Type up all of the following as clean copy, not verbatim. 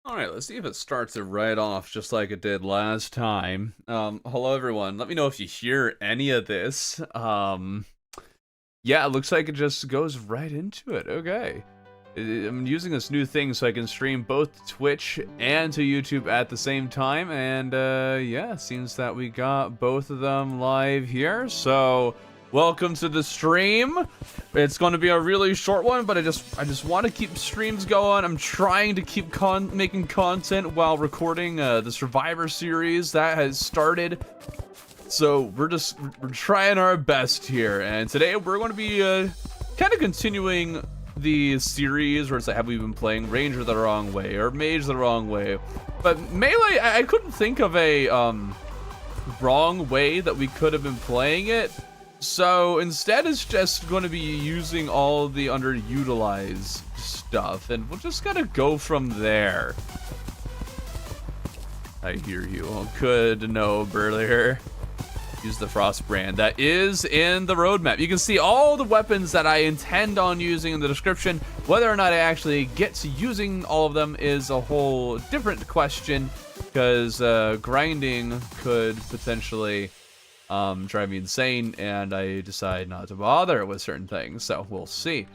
Alright, let's see if it starts it right off just like it did last time. Hello everyone. Let me know if you hear any of this. Yeah, it looks like it just goes right into it. Okay. I'm using this new thing so I can stream both to Twitch and to YouTube at the same time, and yeah, it seems that we got both of them live here, so welcome to the stream. It's going to be a really short one, but I just want to keep streams going. I'm trying to keep making content while recording the Survivor series that has started. So we're trying our best here, and today we're going to be kind of continuing the series where it's like, have we been playing Ranger the wrong way or Mage the wrong way? But Melee, I couldn't think of a wrong way that we could have been playing it. So instead it's just going to be using all the underutilized stuff, and we'll just gotta go from there. I hear you. Oh, good to know, Burlier. Use the Frost brand. That is in the roadmap. You can see all the weapons that I intend on using in the description. Whether or not I actually get to using all of them is a whole different question, because grinding could potentially drive me insane, and I decide not to bother with certain things, so we'll see.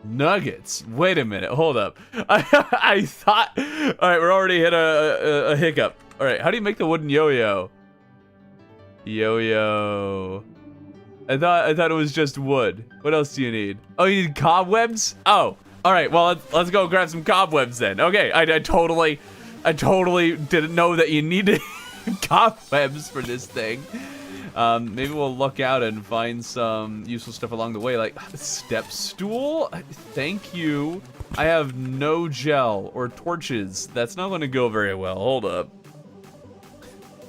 Nuggets. Wait a minute. Hold up. I thought. All right, we're already hit a hiccup. All right, how do you make the wooden yo-yo? Yo-yo. I thought it was just wood. What else do you need? Oh, you need cobwebs? Oh, all right. Well, let's go grab some cobwebs then. Okay, I totally didn't know that you needed cobwebs for this thing. Maybe we'll look out and find some useful stuff along the way, like step stool. Thank you. I have no gel or torches. That's not going to go very well. Hold up.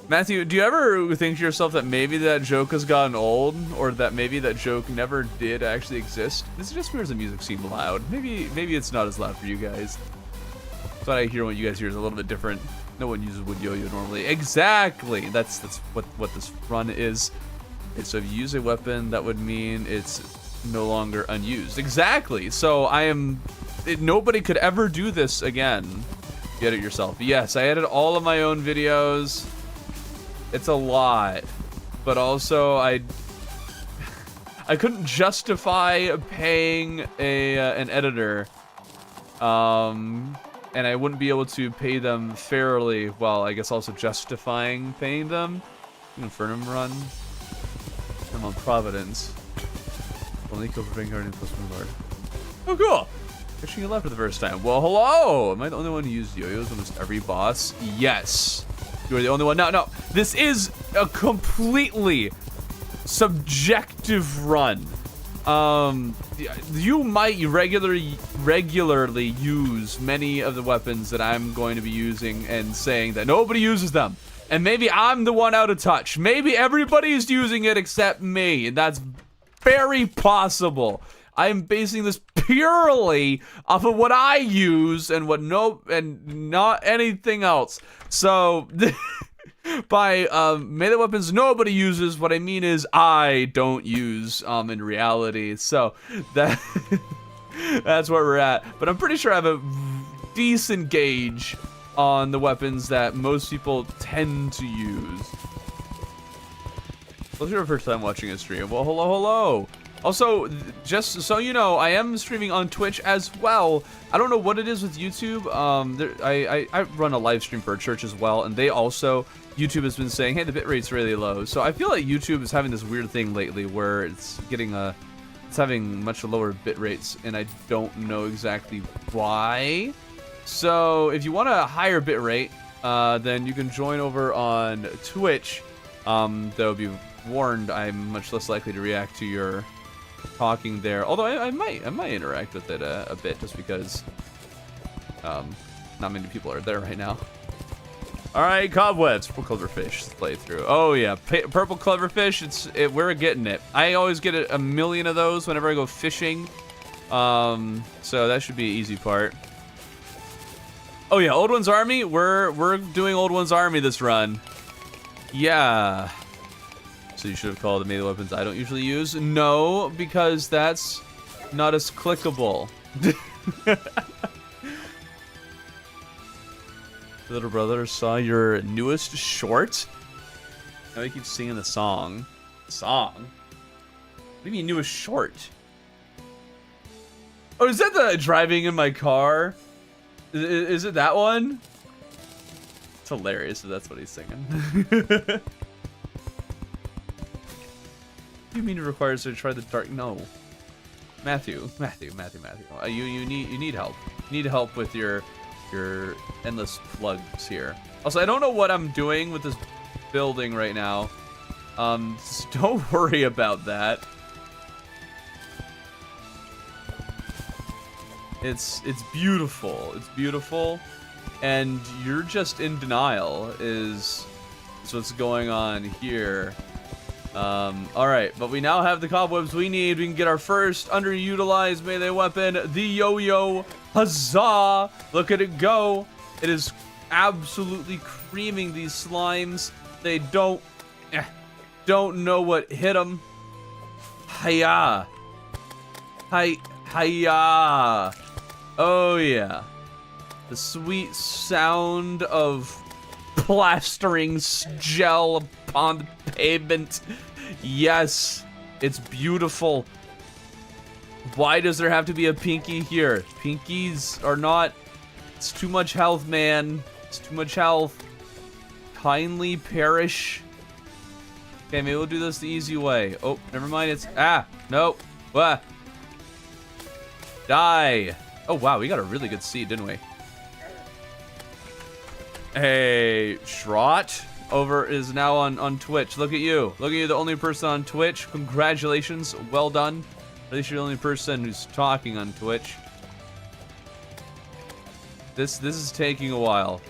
Matthew, do you ever think to yourself that maybe that joke has gotten old, or that maybe that joke never did actually exist? This is just because the music seemed loud. Maybe it's not as loud for you guys. But I hear what you guys hear is a little bit different. No one uses wood yo-yo normally. Exactly. That's what this run is. So if you use a weapon, that would mean it's no longer unused. Exactly. So nobody could ever do this again. You edit yourself. Yes, I edit all of my own videos. It's a lot, but also I couldn't justify paying an editor. And I wouldn't be able to pay them fairly while I guess also justifying paying them. Infernum run. I'm on Providence. Only kill for Vanguard plus one Lord. Oh, cool. Actually, you left for the first time. Well, hello. Am I the only one who used yo-yos almost every boss? Yes. You are the only one. No. This is a completely subjective run. You might regularly use many of the weapons that I'm going to be using and saying that nobody uses them. And maybe I'm the one out of touch. Maybe everybody's using it except me, and that's very possible. I'm basing this purely off of what I use and not anything else. So by melee weapons nobody uses, what I mean is I don't use in reality. So that's where we're at. But I'm pretty sure I have a decent gauge on the weapons that most people tend to use. What's your first time watching a stream? Well, hello. Also, just so you know, I am streaming on Twitch as well. I don't know what it is with YouTube. I run a live stream for a church as well, and YouTube has been saying, hey, the bitrate's really low. So I feel like YouTube is having this weird thing lately where it's having much lower bit rates, and I don't know exactly why. So if you want a higher bit rate, then you can join over on Twitch. They'll be warned I'm much less likely to react to your talking there, although I might interact with it a bit, just because not many people are there right now. All right, cobwebs. Purple Clubberfish playthrough. Oh yeah, purple Clubberfish. We're getting it. I always get a million of those whenever I go fishing, so that should be an easy part. Oh yeah, Old One's Army. We're doing Old One's Army this run. Yeah. So you should have called the melee weapons I don't usually use. No, because that's not as clickable. Little brother saw your newest short. Now he keeps singing the song. Song? What do you mean newest short? Oh, is that the driving in my car? Is it that one? It's hilarious if that's what he's singing. What do you mean it requires to try the dark? No. Matthew. You need help. You need help with your endless plugs here. Also, I don't know what I'm doing with this building right now. Just don't worry about that. It's beautiful. It's beautiful, and you're just in denial. Is what's going on here. All right, but we now have the cobwebs we need. We can get our first underutilized melee weapon, the yo-yo. Huzzah! Look at it go. It is absolutely creaming these slimes. They don't know what hit them. Hiya. Hiya. Oh yeah. The sweet sound of plastering gel upon the pavement. Yes, it's beautiful. Why does there have to be a pinky here? Pinkies are not... It's too much health, man. It's too much health. Kindly perish. Okay, maybe we'll do this the easy way. Oh, never mind. It's... Ah, nope. What? Die. Oh, wow. We got a really good seed, didn't we? Hey, Shrot over is now on Twitch. Look at you. Look at you, the only person on Twitch. Congratulations. Well done. At least you're the only person who's talking on Twitch. This is taking a while.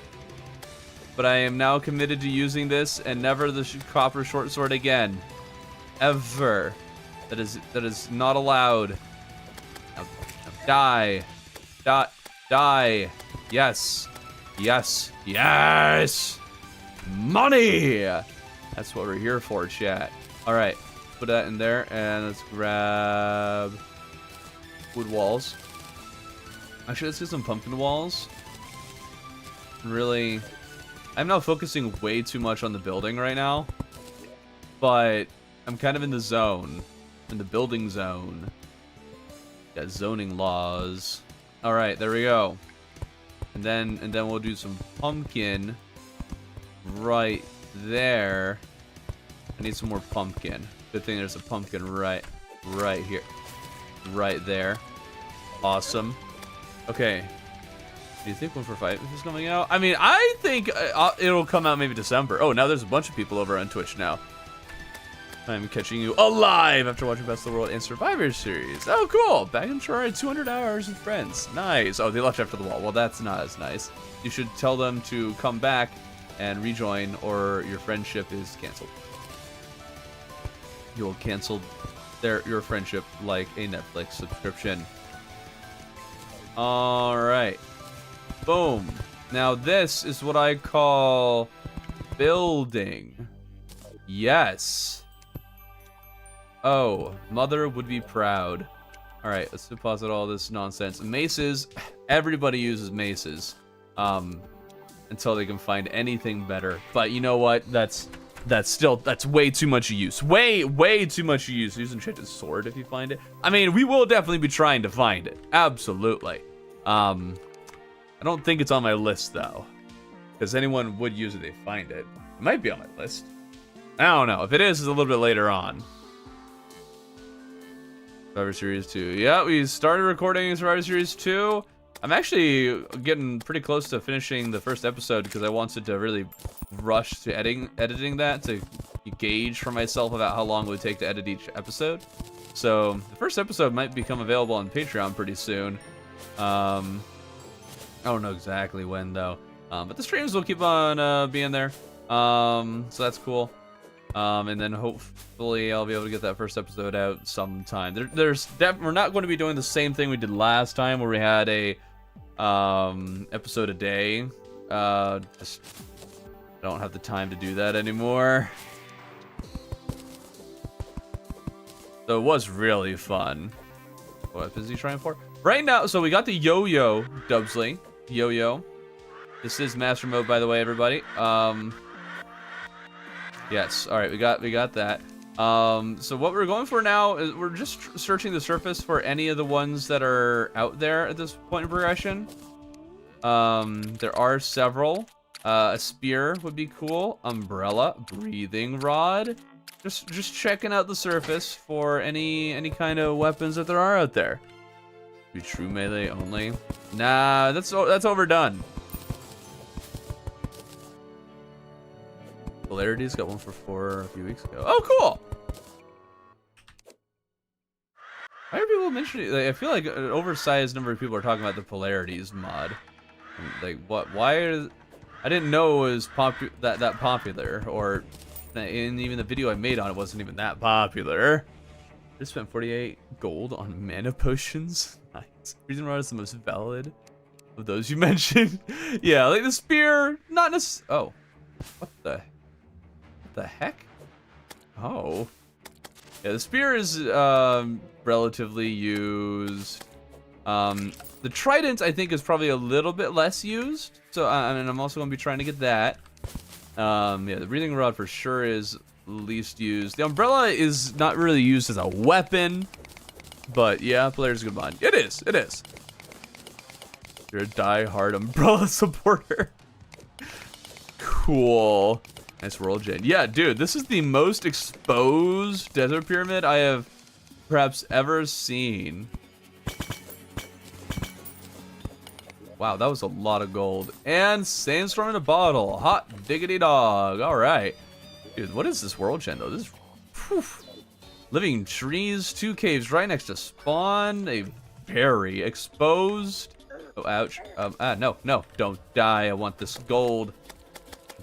But I am now committed to using this and never the copper short sword again. Ever. That is not allowed. Now die. Die. Yes. Yes. Yes. Money. That's what we're here for, chat. All right. Put that in there, and let's grab wood walls. Actually, let's get some pumpkin walls. Really, I'm now focusing way too much on the building right now, but I'm kind of in the zone, in the building zone. Got zoning laws. All right, there we go. And then we'll do some pumpkin right there. I need some more pumpkin. Good thing there's a pumpkin right here. Right there. Awesome. Okay. Do you think 145 is coming out? I mean, I think it'll come out maybe December. Oh, now there's a bunch of people over on Twitch now. I'm catching you alive after watching Best of the World and Survivor series. Oh, cool. Back in Terraria, 200 hours with friends. Nice. Oh, they left after the wall. Well, that's not as nice. You should tell them to come back and rejoin, or your friendship is canceled. You will cancel your friendship like a Netflix subscription. All right. Boom. Now this is what I call building. Yes. Oh, mother would be proud. All right, let's deposit all this nonsense. Maces. Everybody uses maces. Until they can find anything better. But you know what? That's way too much use. Way too much use. Use enchanted sword if you find it. I mean, we will definitely be trying to find it. Absolutely. I don't think it's on my list though, because anyone would use it if they find it. It might be on my list. I don't know. If it is, it's a little bit later on. Survivor Series 2. Yeah, we started recording Survivor Series 2. I'm actually getting pretty close to finishing the first episode because I wanted to really rush to editing that to gauge for myself about how long it would take to edit each episode. So the first episode might become available on Patreon pretty soon. I don't know exactly when though, but the streams will keep on being there. So that's cool. And then hopefully I'll be able to get that first episode out sometime. We're not going to be doing the same thing we did last time where we had a episode a day. Just don't have the time to do that anymore. So it was really fun. What is he trying for? right now, so we got the yo-yo, Dubsley. Yo-yo. This is master mode, by the way, everybody. Yes, all right, we got that. So what we're going for now is we're just searching the surface for any of the ones that are out there at this point in progression. There are several. A spear would be cool. Umbrella, breathing rod. Just checking out the surface for any kind of weapons that there are out there. Be true melee only. Nah, that's overdone. Polarities got one for 4 a few weeks ago. Oh, cool. Why are people mentioning? Like, I feel like an oversized number of people are talking about the polarities mod. Like, what? Why are? I didn't know it was that popular, or in even the video I made on it wasn't even that popular. I just spent 48 gold on mana potions. Nice. Reason rod is the most valid of those you mentioned. Yeah, like the spear, not necessarily. Oh, what the heck? Oh. Yeah, the spear is relatively used. The trident, I think, is probably a little bit less used. So, and I'm also going to be trying to get that. Yeah, the breathing rod for sure is least used. The umbrella is not really used as a weapon. But yeah, player's a good mod. It is. It is. You're a die-hard umbrella supporter. Cool. Nice world gen. Yeah, dude, this is the most exposed desert pyramid I have perhaps ever seen. Wow, that was a lot of gold. And sandstorm in a bottle. Hot diggity dog. All right. Dude, what is this world gen, though? This is... Whew. Living trees, 2 caves right next to spawn. A very exposed... Oh, ouch. No. Don't die. I want this gold.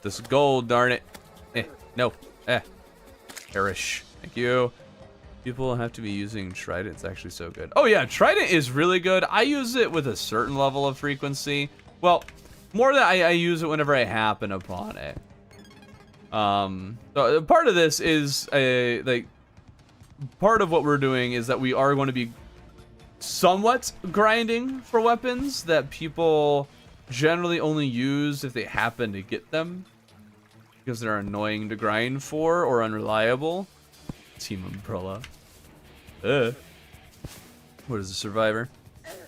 This gold, darn it. No. Perish. Thank you. People have to be using trident. It's actually so good. Oh yeah, trident is really good. I use it with a certain level of frequency. Well, more than I use it whenever I happen upon it. So part of this is part of what we're doing is that we are going to be somewhat grinding for weapons that people generally only use if they happen to get them, because they're annoying to grind for or unreliable. Team Umbrella. What is a survivor?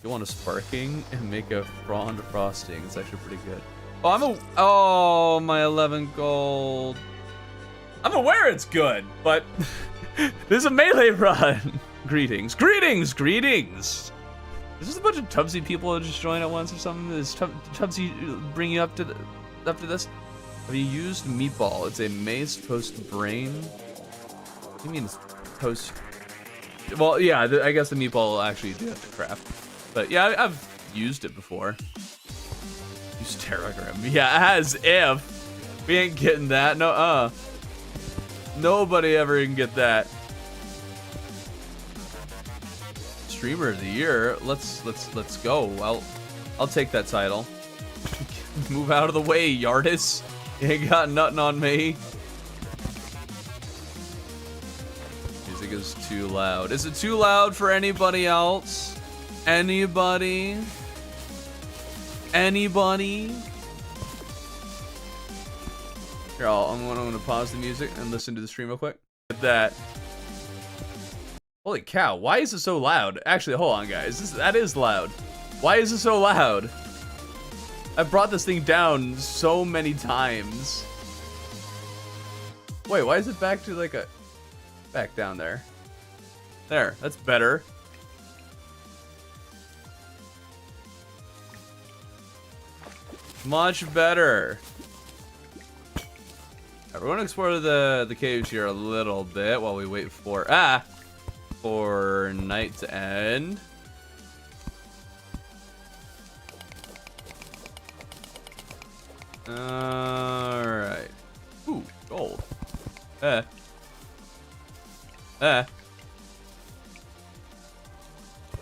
You want a sparking and make a frond frosting. It's actually pretty good. Oh, my 11 gold. I'm aware it's good, but this is a melee run. Greetings. Is this a bunch of Tubsy people that just joined at once or something? Does Tubsy bring you up to this? Have you used meatball? It's a mace post brain. What do you mean it's post? Well, yeah, I guess the meatball will actually do have to craft. But yeah, I've used it before. Use Terraria. Yeah, as if. We ain't getting that. No, nobody ever can get that. Streamer of the year. Let's go. I'll take that title. Move out of the way, Yardis. You ain't got nothing on me. Music is too loud. Is it too loud for anybody else? Anybody? Here, I'm gonna pause the music and listen to the stream real quick. Get that. Holy cow! Why is it so loud? Actually, hold on, guys. That is loud. Why is it so loud? I brought this thing down so many times. Wait, why is it back to like back down there? There, that's better. Much better. Right, we're gonna explore the caves here a little bit while we wait for night to end. Alright. Ooh, gold. Well,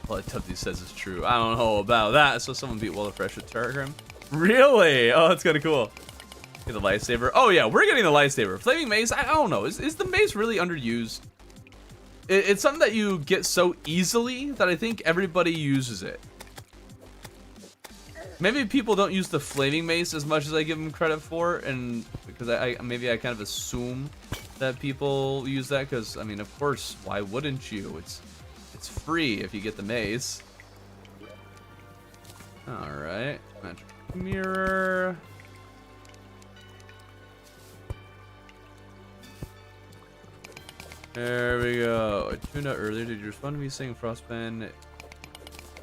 Tubsy says it's true. I don't know about that. So someone beat Fresh with Chackram. Really? Oh, that's kind of cool. Get the lightsaber. Oh yeah, we're getting the lightsaber. Flaming mace. I don't know. Is the mace really underused? It's something that you get so easily that I think everybody uses it. Maybe people don't use the flaming mace as much as I give them credit for, and because maybe I kind of assume that people use that because, I mean, of course, why wouldn't you? It's free if you get the mace. All right, magic mirror. There we go. I tuned out earlier. Did you respond to me saying Frostband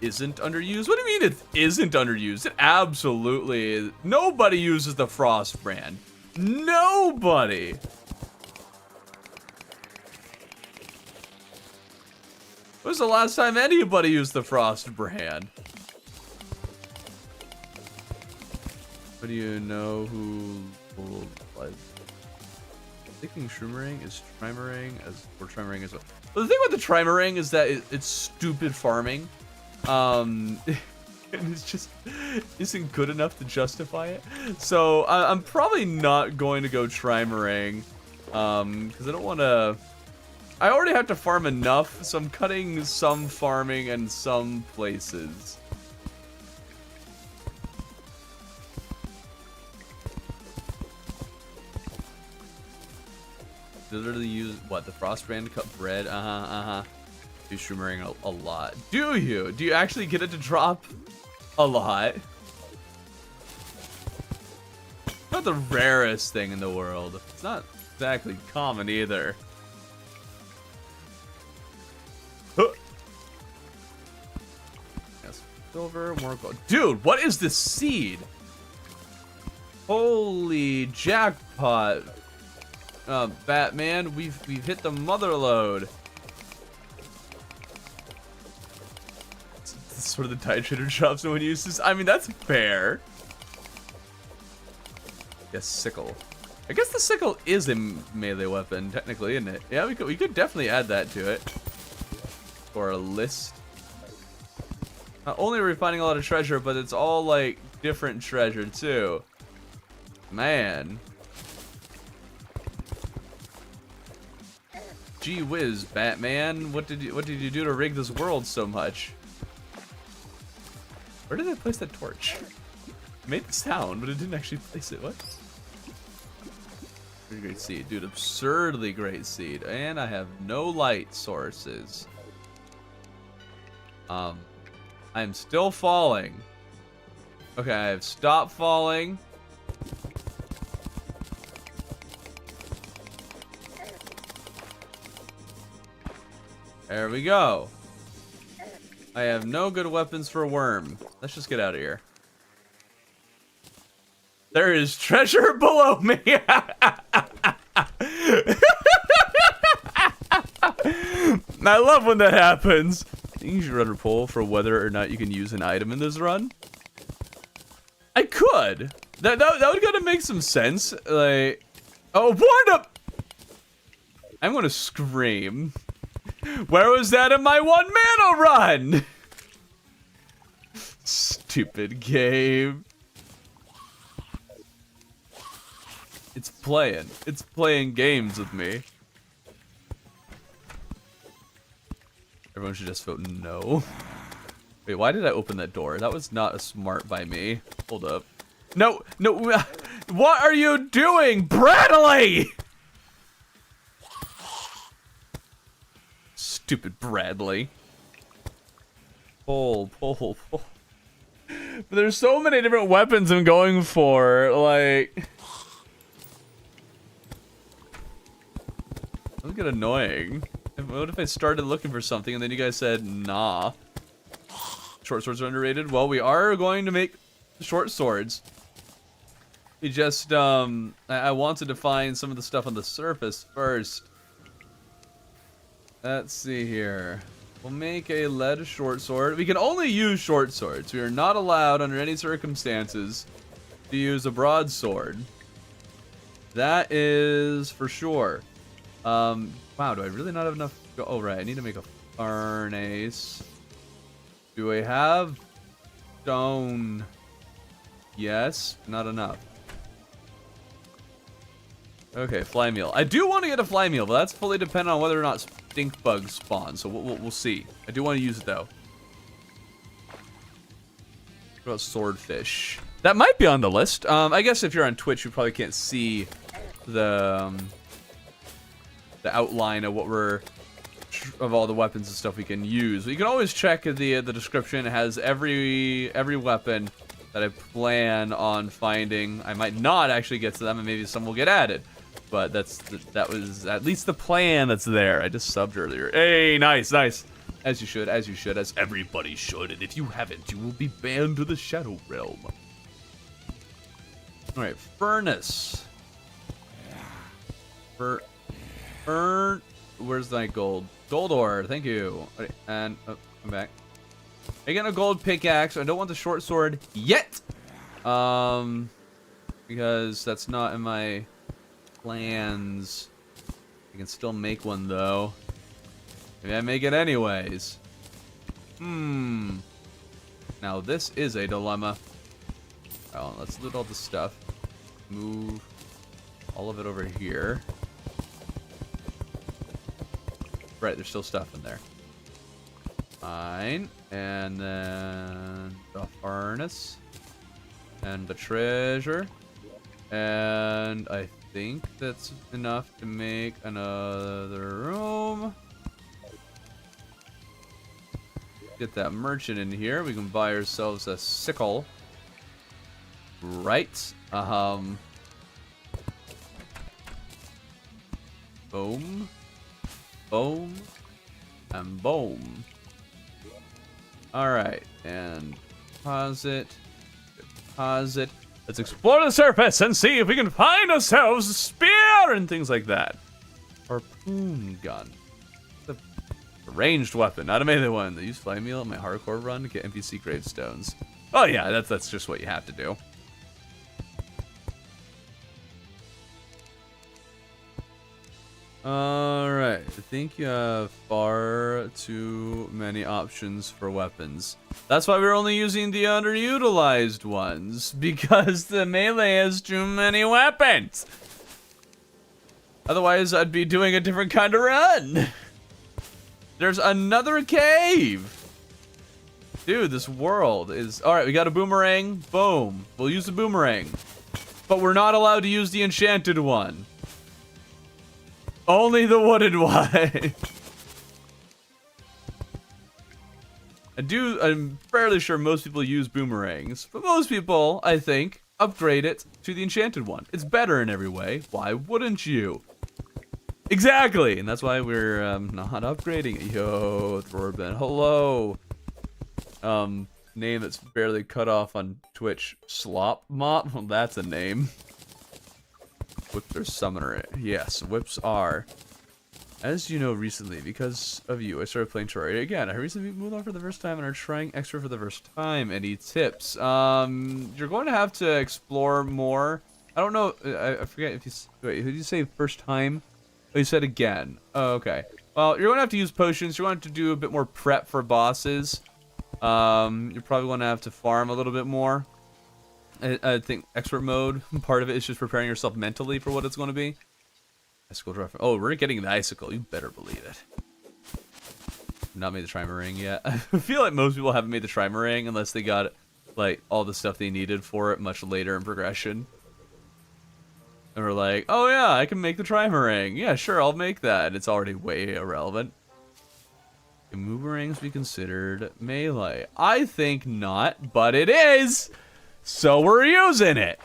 isn't underused? What do you mean it isn't underused? It absolutely is. Nobody uses the Frost brand. Nobody. When was the last time anybody used the Frost brand? What do you know who will like? Thinking Shroomering is Trimarang or Trimarang as well. But the thing about the Trimarang is that it's stupid farming. And it's just isn't good enough to justify it. So I'm probably not going to go Trimarang. Because I don't want to. I already have to farm enough, so I'm cutting some farming in some places. Literally use what, the Frost brand to cut bread? Do Shroomering a lot. Do you? Do you actually get it to drop a lot? Not the rarest thing in the world. It's not exactly common either. Yes, silver, more gold. Dude, what is this seed? Holy jackpot. Batman, we've hit the mother load. It's sort of the tide trader drops no one uses. I mean, that's fair. Yes, sickle. I guess the sickle is a melee weapon, technically, isn't it? Yeah, we could definitely add that to it. Or a list. Not only are we finding a lot of treasure, but it's all like different treasure too. Man. Gee whiz, Batman. What did you do to rig this world so much? Where did I place that torch? It made the sound, but it didn't actually place it. What? Pretty great seed, dude. Absurdly great seed. And I have no light sources. I'm still falling. Okay, I've stopped falling. There we go. I have no good weapons for a worm. Let's just get out of here. There is treasure below me. I love when that happens. I think you should run a poll for whether or not you can use an item in this run. I could. That would kind of make some sense. Like, oh, wind up! I'm gonna scream. Where was that in my 1 mana run? Stupid game. It's playing games with me. Everyone should just vote no. Wait, why did I open that door? That was not a smart by me. Hold up. No, no, what are you doing, Bradley? Stupid Bradley. Pull. But there's so many different weapons I'm going for, like... That would get annoying. What if I started looking for something and then you guys said, nah. Short swords are underrated. Well, we are going to make short swords. We just, I wanted to find some of the stuff on the surface first. Let's see here. We'll make a lead short sword. We can only use short swords. We are not allowed under any circumstances to use a broadsword. That is for sure. Wow, do I really not have enough? Oh, right. I need to make a furnace. Do I have stone? Yes, not enough. Okay, Flymeal. I do want to get a Flymeal, but that's fully dependent on whether or not stink bug spawn, so we'll see. I do want to use it though. What about swordfish? That might be on the list. I guess if you're on Twitch, you probably can't see the outline of what of all the weapons and stuff we can use. You can always check the description. It has every weapon that I plan on finding. I might not actually get to them, and maybe some will get added. But that was at least the plan that's there. I just subbed earlier. Hey, nice. As you should, as everybody should. And if you haven't, you will be banned to the Shadow Realm. All right, furnace. Where's my gold? Gold ore, thank you. Right, and I'm back. I get a gold pickaxe. I don't want the short sword yet. Because that's not in my plans. I can still make one though. Maybe I make it anyways. Now this is a dilemma. Oh, let's loot all the stuff. Move all of it over here. Right, there's still stuff in there. Fine. And then the furnace. And the treasure. And I think that's enough to make another room. Get that merchant in here. We can buy ourselves a sickle. Right. Boom. Boom. And boom. Alright. And deposit. Deposit. Let's explore the surface and see if we can find ourselves a spear and things like that. Harpoon gun. The ranged weapon, not a melee one. They use Flymeal in my hardcore run to get NPC gravestones. Oh yeah, that's just what you have to do. Alright, I think you have far too many options for weapons. That's why we're only using the underutilized ones, because the melee has too many weapons. Otherwise, I'd be doing a different kind of run. There's another cave. Dude, this world is... Alright, we got a boomerang. Boom. We'll use the boomerang. But we're not allowed to use the enchanted one. Only the wooden one. I'm fairly sure most people use boomerangs, but most people, I think, upgrade it to the enchanted one. It's better in every way. Why wouldn't you? Exactly, and that's why we're not upgrading it. Yo, Thorn, hello. Name that's barely cut off on Twitch. Slop Mop? Well, that's a name. Whips are summoner. Yes, whips are. As you know, recently, because of you, I started playing Terraria again. I recently moved on for the first time and are trying extra for the first time. Any tips? You're going to have to explore more. I don't know. I forget if you... Wait, did you say first time? Oh, you said again. Oh, okay. Well, you're going to have to use potions. You're going to have to do a bit more prep for bosses. You're probably going to have to farm a little bit more. I think expert mode, part of it is just preparing yourself mentally for what it's going to be. Icicle drop. Oh, we're getting the icicle. You better believe it. Not made the trimarang yet. I feel like most people haven't made the trimarang unless they got like all the stuff they needed for it much later in progression. And we're like, oh yeah, I can make the trimarang. Yeah, sure, I'll make that. And it's already way irrelevant. Can boomerangs be considered melee? I think not, but it is. So we're using it.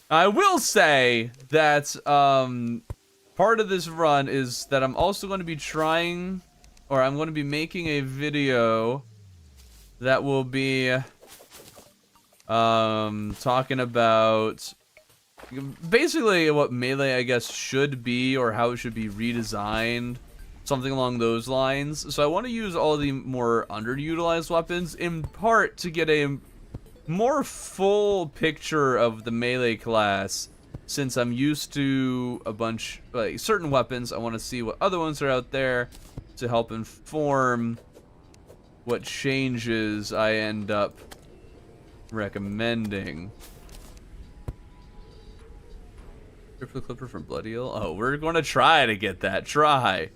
I will say that part of this run is that I'm also going to be trying, or I'm going to be making a video that will be talking about basically what melee, I guess, should be or how it should be redesigned. Something along those lines. So I want to use all the more underutilized weapons in part to get a more full picture of the melee class, since I'm used to a bunch, like certain weapons. I want to see what other ones are out there to help inform what changes I end up recommending. Here for the clipper from Blood Eel. Oh, we're going to try to get that. Try.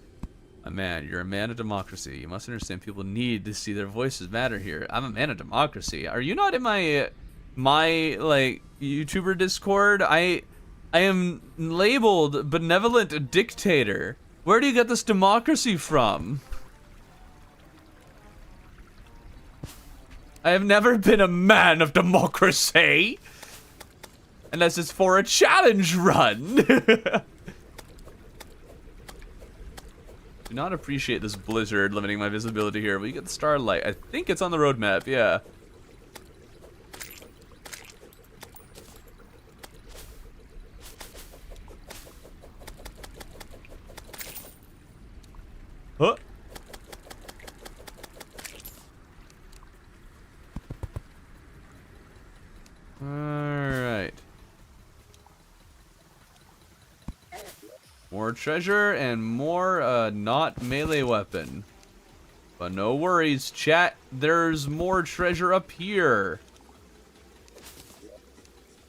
My man, you're a man of democracy. You must understand people need to see their voices matter here. I'm a man of democracy. Are you not in my like YouTuber Discord? I am labeled benevolent dictator. Where do you get this democracy from? I have never been a man of democracy. Unless it's for a challenge run. Do not appreciate this blizzard limiting my visibility here, but you get the starlight. I think it's on the roadmap, yeah. Huh? Alright. More treasure and more not melee weapon. But no worries, chat. There's more treasure up here.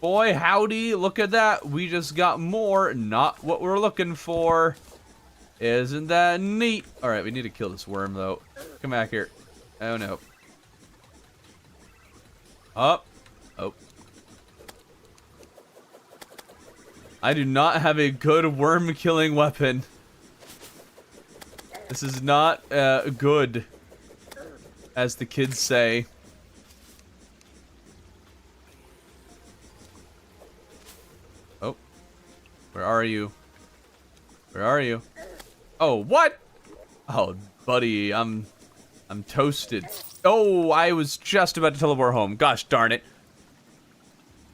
Boy, howdy, look at that. We just got more, not what we're looking for. Isn't that neat? Alright, we need to kill this worm, though. Come back here. Oh, no. Up. Oh. I do not have a good worm-killing weapon. This is not good, as the kids say. Oh. Where are you? Where are you? Oh, what? Oh, buddy, I'm toasted. Oh, I was just about to teleport home. Gosh darn it.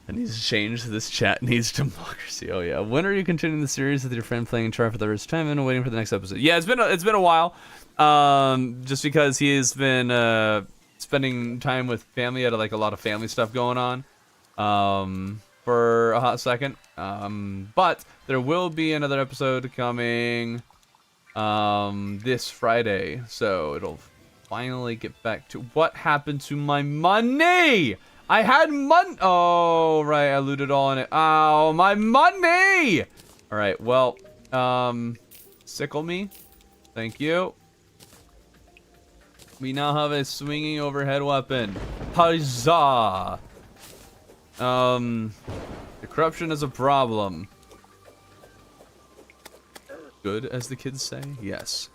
I need to change. This chat needs democracy. Oh yeah. When are you continuing the series with your friend playing Char for the first time and waiting for the next episode? Yeah, it's been a while. Just because he has been spending time with family. Had like a lot of family stuff going on. For a hot second. But there will be another episode coming this Friday. So it'll finally get back to what happened to my money. I had money. Oh, right. I looted all in it. Oh, my money. All right. Well, sickle me. Thank you. We now have a swinging overhead weapon. Huzzah. The corruption is a problem. Good, as the kids say. Yes.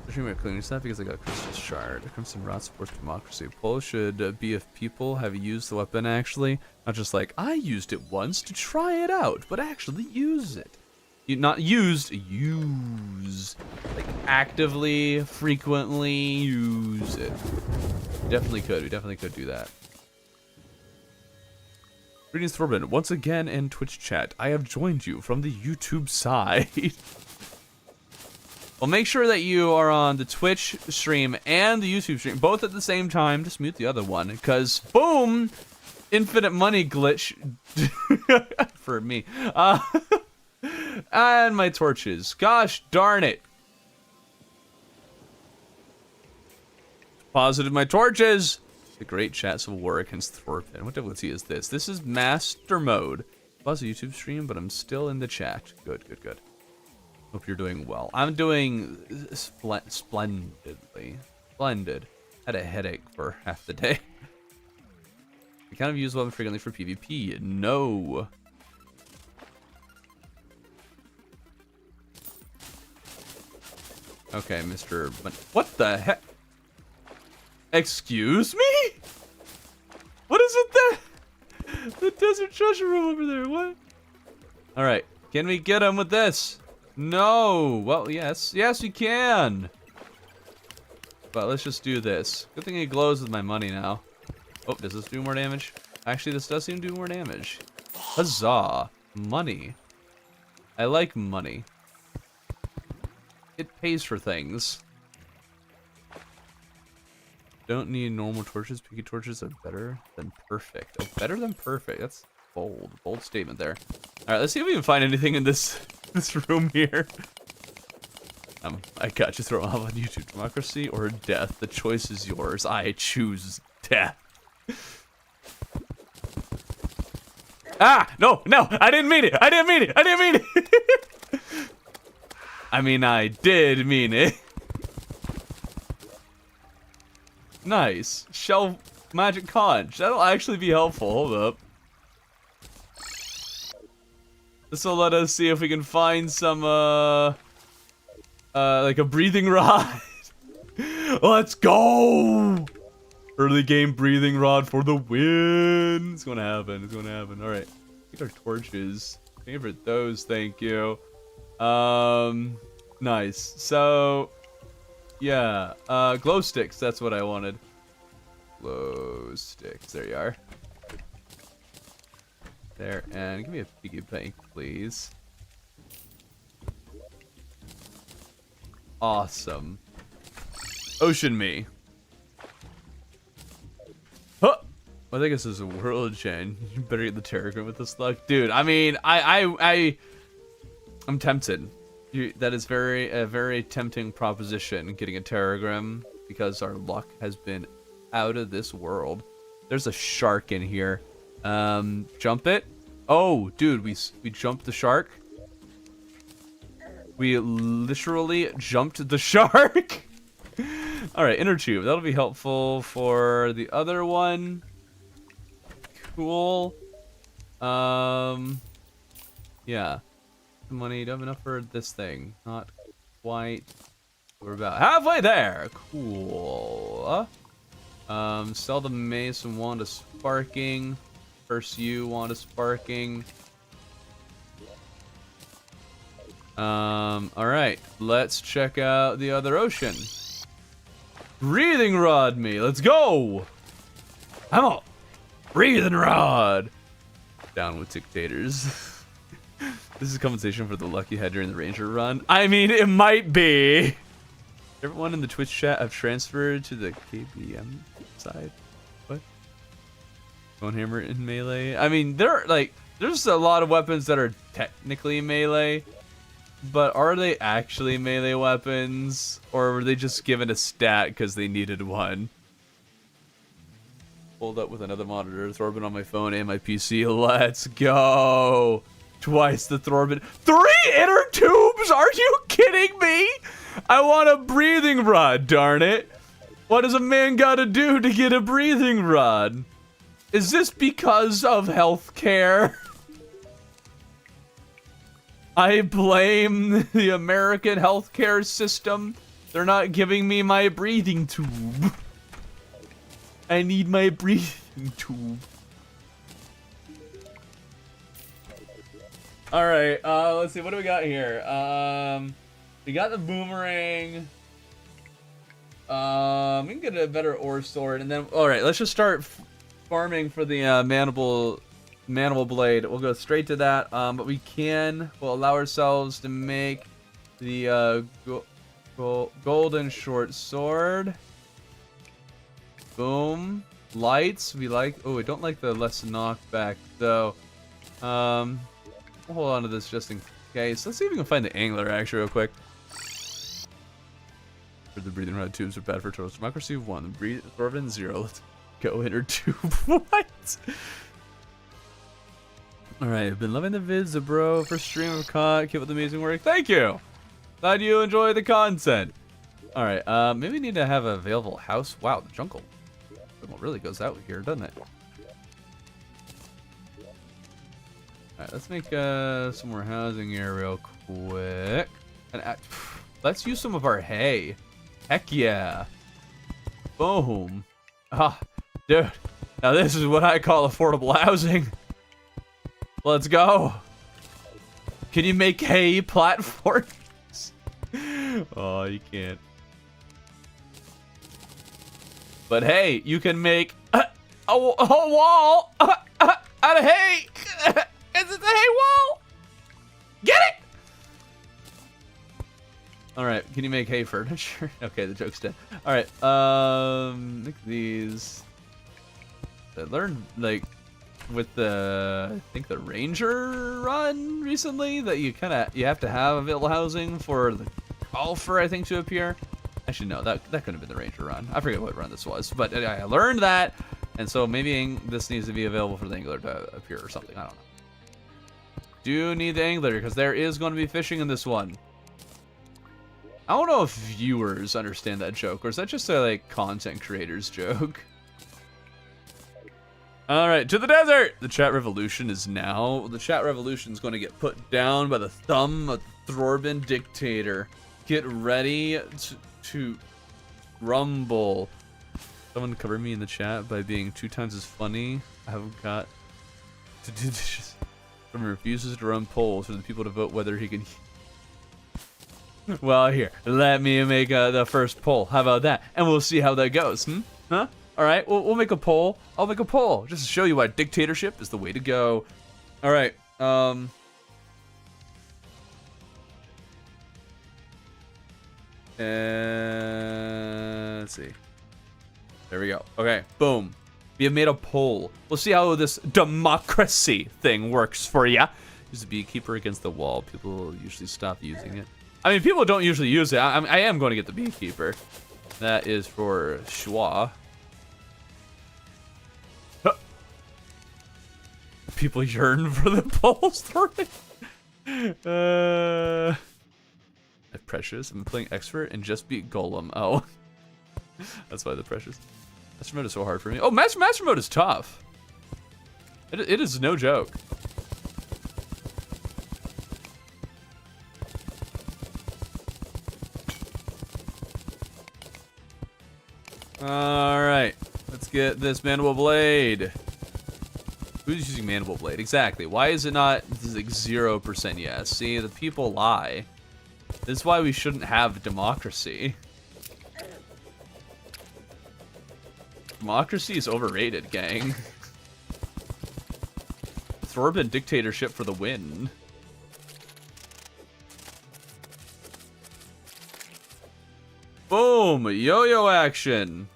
Especially about cleaning stuff because I got crystal shard. Crimson rot supports democracy. Poll should be if people have used the weapon actually, not just like I used it once to try it out, but actually use it. Not used, use. Like actively, frequently use it. Definitely could. We definitely could do that. Greetings, Thorn. Once again in Twitch chat, I have joined you from the YouTube side. Well, make sure that you are on the Twitch stream and the YouTube stream, both at the same time. Just mute the other one, because boom, infinite money glitch for me. And my torches. Gosh darn it. Posited my torches. The great chats of war against Thorn. What difficulty is this? This is master mode. Pause the YouTube stream, but I'm still in the chat. Good, good, good. Hope you're doing well. I'm doing splendidly. Splendid. Had a headache for half the day. You kind of use weapon frequently for PvP. No. Okay, Mr. What the heck? Excuse me? What is it there? The desert treasure room over there. What? All right. Can we get him with this? No. Well, yes. Yes, we can. But let's just do this. Good thing it glows with my money now. Oh, does this do more damage? Actually, this does seem to do more damage. Huzzah. Money. I like money. It pays for things. Don't need normal torches. Pinky torches are better than perfect. Oh, better than perfect. That's bold. Bold statement there. All right, let's see if we can find anything in this room here. I got you. Throw off on YouTube. Democracy or death? The choice is yours. I choose death. Ah! No! No! I didn't mean it! I didn't mean it! I didn't mean it! I mean, I did mean it. Nice. Shell magic conch. That'll actually be helpful. Hold up. This will let us see if we can find some, like a breathing rod. Let's go! Early game breathing rod for the win. It's gonna happen. It's gonna happen. All right. Take our torches. Favorite those. Thank you. Nice. So, yeah. Glow sticks. That's what I wanted. Glow sticks. There you are. There, and give me a piggy bank, please. Awesome. Ocean me. Huh! I think this is a world chain. You better get the Terragram with this luck. Dude, I mean, I'm tempted. That is a very tempting proposition, getting a Terragram, because our luck has been out of this world. There's a shark in here. Jump it. Oh, dude, we jumped the shark. We literally jumped the shark. All right, inner tube. That'll be helpful for the other one. Cool. Yeah. Money. Don't have enough for this thing. Not quite. We're about halfway there. Cool. Sell the mace and wand of sparking. First you wand of sparking. Alright. Let's check out the other ocean. Breathing rod me. Let's go! I'm a breathing rod! Down with dictators. This is compensation for the luck you had during the ranger run. I mean, it might be. Everyone in the Twitch chat have transferred to the KBM side. What? Bone hammer in melee. I mean, there's a lot of weapons that are technically melee, but are they actually melee weapons, or were they just given a stat because they needed one? Pulled up with another monitor, Thorbin on my phone and my PC. Let's go. Twice the Thorbin. 3 inner tubes? Are you kidding me? I want a breathing rod, darn it. What does a man gotta do to get a breathing rod? Is this because of healthcare? I blame the American healthcare system. They're not giving me my breathing tube. I need my breathing tube. All right, let's see. What do we got here? We got the boomerang. We can get a better ore sword, and then all right, let's just start farming for the mandible blade. We'll go straight to that. But we'll allow ourselves to make the golden short sword. Boom. Lights. We like. Oh, we don't like the less knockback though. We'll hold on to this just in case. Let's see if we can find the angler actually real quick. The breathing rod tubes are bad for total democracy. 1. Thorvin 0. Let's go inner tube. What? Alright, I've been loving the vids, bro. First stream of caught. Keep up the amazing work. Thank you. Glad you enjoy the content. Alright, maybe we need to have a available house. Wow, the jungle. It really goes out here, doesn't it? Alright, let's make some more housing here real quick. And let's use some of our hay. Heck yeah. Boom. Ah, dude. Now this is what I call affordable housing. Let's go. Can you make hay platforms? Oh, you can't. But hey, you can make a wall out of hay. Is it the hay wall? Get it? All right, can you make hay furniture? Okay, the joke's dead. All right, make these. I learned like with the I think the ranger run recently that you have to have available housing for the golfer I think to appear. Actually, no, that couldn't have been the ranger run. I forget what run this was, but I learned that, and so maybe this needs to be available for the angler to appear or something. I don't know. Do need the angler because there is going to be fishing in this one. I don't know if viewers understand that joke, or is that just a like content creators joke? All right, to the desert. The chat revolution is now. The chat revolution is going to get put down by the thumb of the Thorn dictator. Get ready to rumble. Someone cover me in the chat by being 2 times as funny. I have got to do this. Someone refuses to run polls for the people to vote whether he can. Well, here, let me make the first poll. How about that? And we'll see how that goes. Huh? All right, we'll make a poll. I'll make a poll just to show you why dictatorship is the way to go. All right. Let's see. There we go. Okay, boom. We have made a poll. We'll see how this democracy thing works for ya. Use the beekeeper against the wall. People usually stop using it. I mean, people don't usually use it. I am going to get the beekeeper. That is for Schwa. People yearn for the polls through it. Precious. I'm playing expert and just beat Golem. Oh. That's why the precious. Master mode is so hard for me. Oh, master mode is tough. It is no joke. All right, let's get this mandible blade. Who's using mandible blade? Exactly. Why is it not? This is like 0% yes. See, the people lie. This is why we shouldn't have democracy. Democracy is overrated, gang. Thorn dictatorship for the win. Boom! Yo-yo action!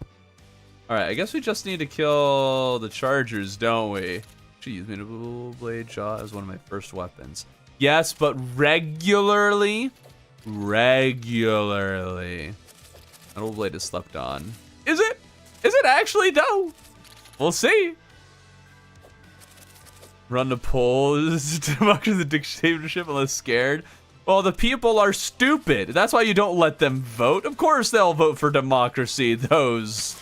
Alright, I guess we just need to kill the chargers, don't we? Should use mandible blade jaw as one of my first weapons. Yes, but regularly. Regularly. Mandible blade is slept on. Is it? Is it actually though? We'll see. Run the polls to democracy the dictatorship unless scared. Well, the people are stupid. That's why you don't let them vote. Of course they'll vote for democracy, those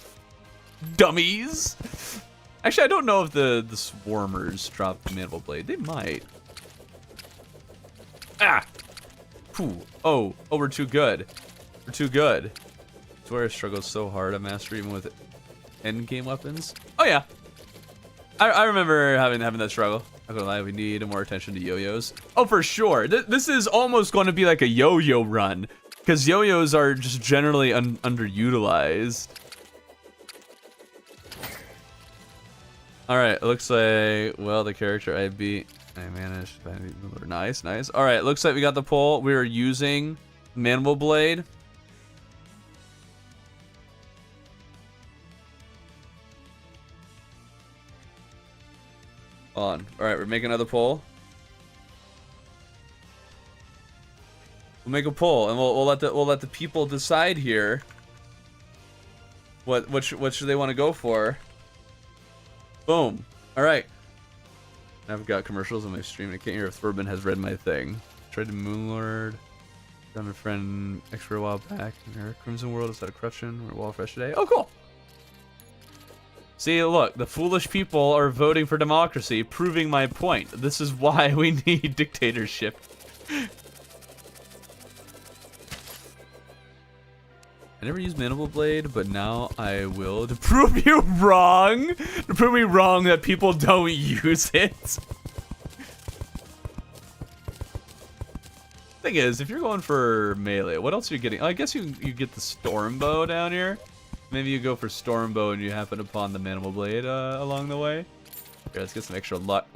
dummies. Actually, I don't know if the swarmers drop the mandible blade. They might. Ah! Whew. Oh, we're too good. We're too good. I swear I struggle so hard at mastery even with endgame weapons. Oh yeah. I remember having that struggle. Not gonna lie, we need more attention to yo-yos. Oh, for sure. This is almost going to be like a yo-yo run, because yo-yos are just generally underutilized. All right, it looks like, well, the character I beat, I managed. Nice, nice. All right, looks like we got the pull. We are using mandible blade. On. All right, we're making another poll. We'll make a poll, and we'll let the people decide here. What should they want to go for? Boom. All right. I've got commercials on my stream, and I can't hear if Thorn has read my thing. Tried to Moonlord. Found a friend extra a while back. Crimson World is at a corruption. We're wall fresh today. Oh, cool. See, look, the foolish people are voting for democracy, proving my point. This is why we need dictatorship. I never used mandible blade, but now I will to prove you wrong. To prove me wrong that people don't use it. Thing is, if you're going for melee, what else are you getting? Oh, I guess you get the storm bow down here. Maybe you go for storm bow and you happen upon the mandible blade along the way. Here, let's get some extra luck.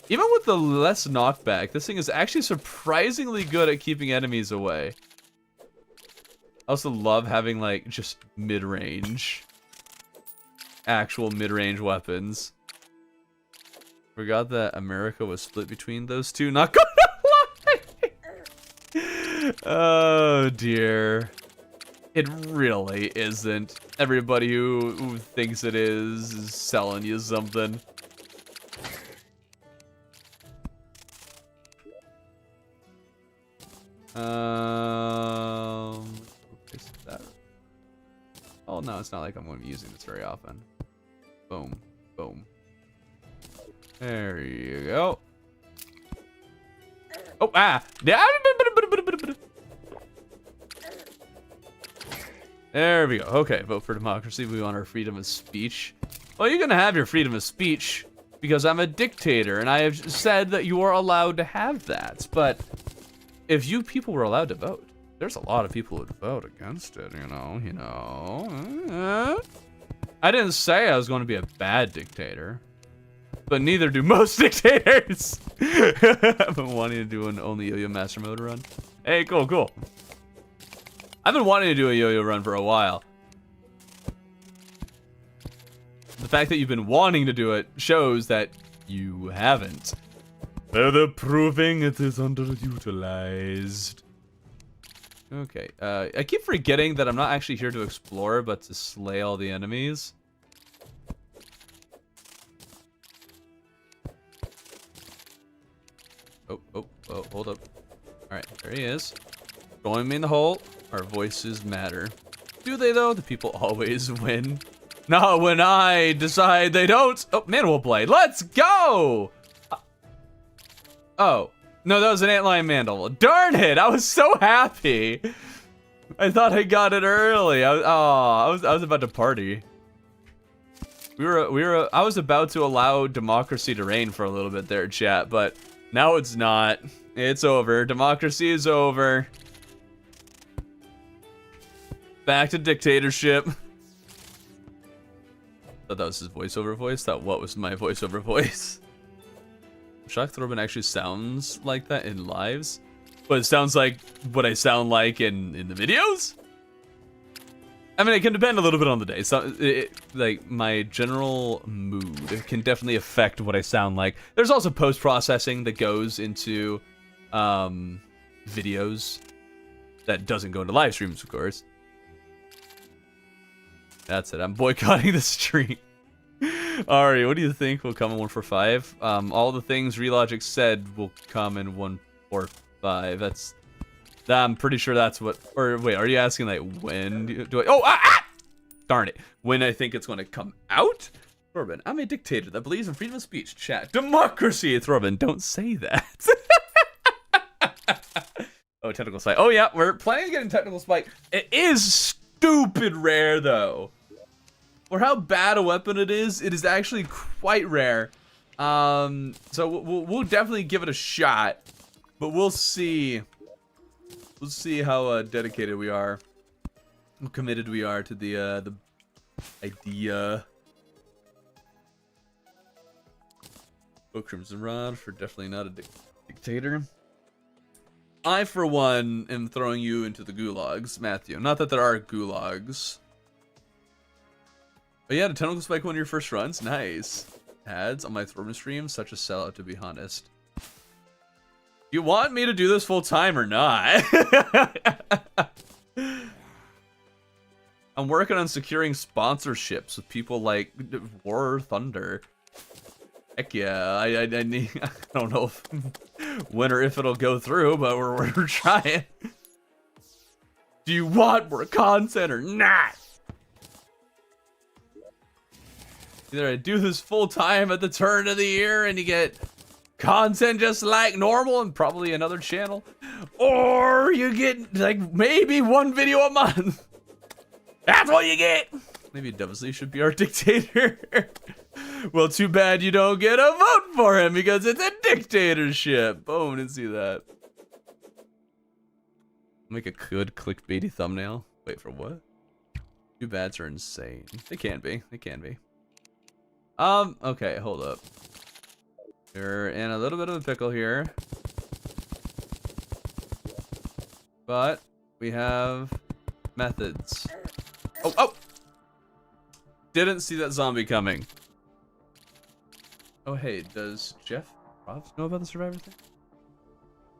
Even with the less knockback, this thing is actually surprisingly good at keeping enemies away. I also love having like just mid-range, actual mid-range weapons. Forgot that America was split between those two. Not gonna lie. Oh dear. It really isn't. Everybody who thinks it is selling you something. Is that? Oh no, it's not like I'm going to be using this very often. Boom, boom. There you go. Oh, ah! There we go. Okay, vote for democracy. We want our freedom of speech. Well, you're gonna have your freedom of speech because I'm a dictator, and I have said that you are allowed to have that. But if you people were allowed to vote, there's a lot of people who would vote against it. You know. I didn't say I was going to be a bad dictator, but neither do most dictators. I've been wanting to do an only yo-yo master mode run. Hey, cool, cool. I've been wanting to do a yo-yo run for a while. The fact that you've been wanting to do it shows that you haven't. Further proving it is underutilized. Okay, I keep forgetting that I'm not actually here to explore, but to slay all the enemies. Oh, hold up. Alright, there he is. Throwing me in the hole. Our voices matter. Do they though? The people always win. Not when I decide they don't. Oh, mandible blade. Let's go! Oh. No, that was an antlion mandible. Darn it! I was so happy. I thought I got it early. I was about to party. I was about to allow democracy to reign for a little bit there, chat, but now it's not. It's over. Democracy is over. Back to dictatorship. Thought that was his voiceover voice. Thought what was my voiceover voice? Shock Thorn actually sounds like that in lives, but it sounds like what I sound like in the videos. I mean, it can depend a little bit on the day. So, like my general mood can definitely affect what I sound like. There's also post-processing that goes into videos that doesn't go into live streams, of course. That's it. I'm boycotting the stream. Ari, what do you think will come in 145? All the things Relogic said will come in 145. I'm pretty sure that's what. Or wait, are you asking like when do I? Oh, darn it! When I think it's going to come out? Thorben, I'm a dictator that believes in freedom of speech. Chat, democracy. Thorben, don't say that. Oh, tentacle spike. Oh yeah, we're planning on getting tentacle spike. It is stupid rare though. For how bad a weapon it is actually quite rare. So we'll definitely give it a shot, but we'll see. We'll see how dedicated we are, how committed we are to the idea. Oh, Crimson Rod for definitely not a dictator. I, for one, am throwing you into the gulags, Matthew. Not that there are gulags. But yeah, the tentacle spike one of your first runs. Nice. Ads on my Thorn stream, such a sellout, to be honest. You want me to do this full time or not? I'm working on securing sponsorships with people like War Thunder. Heck yeah, I need, I don't know if, when or if it'll go through, but we're trying. Do you want more content or not? Either I do this full time at the turn of the year and you get content just like normal and probably another channel, or you get like maybe one video a month. That's what you get. Maybe Devasley should be our dictator. Well, too bad you don't get a vote for him because it's a dictatorship. Boom, didn't see that. Make a good clickbaity thumbnail. Wait, for what? Too bads are insane. They can be. They can be. Okay, hold up. We're in a little bit of a pickle here. But we have methods. Oh! Didn't see that zombie coming. Oh, hey, does Jeff Robbs know about the survivor thing?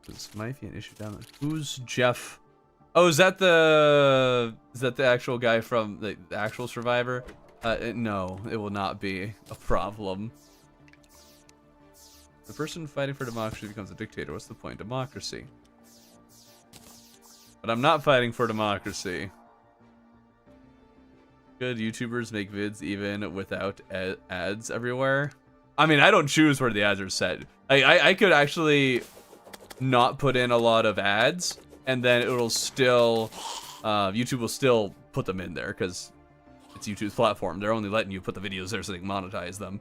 This might be an issue down there. Who's Jeff? Oh, is that the actual guy from the actual survivor? No, it will not be a problem. The person fighting for democracy becomes a dictator. What's the point? Democracy. But I'm not fighting for democracy. Good YouTubers make vids even without ads everywhere. I mean, I don't choose where the ads are set. I could actually not put in a lot of ads, and then it'll still, YouTube will still put them in there because it's YouTube's platform. They're only letting you put the videos there so they can monetize them.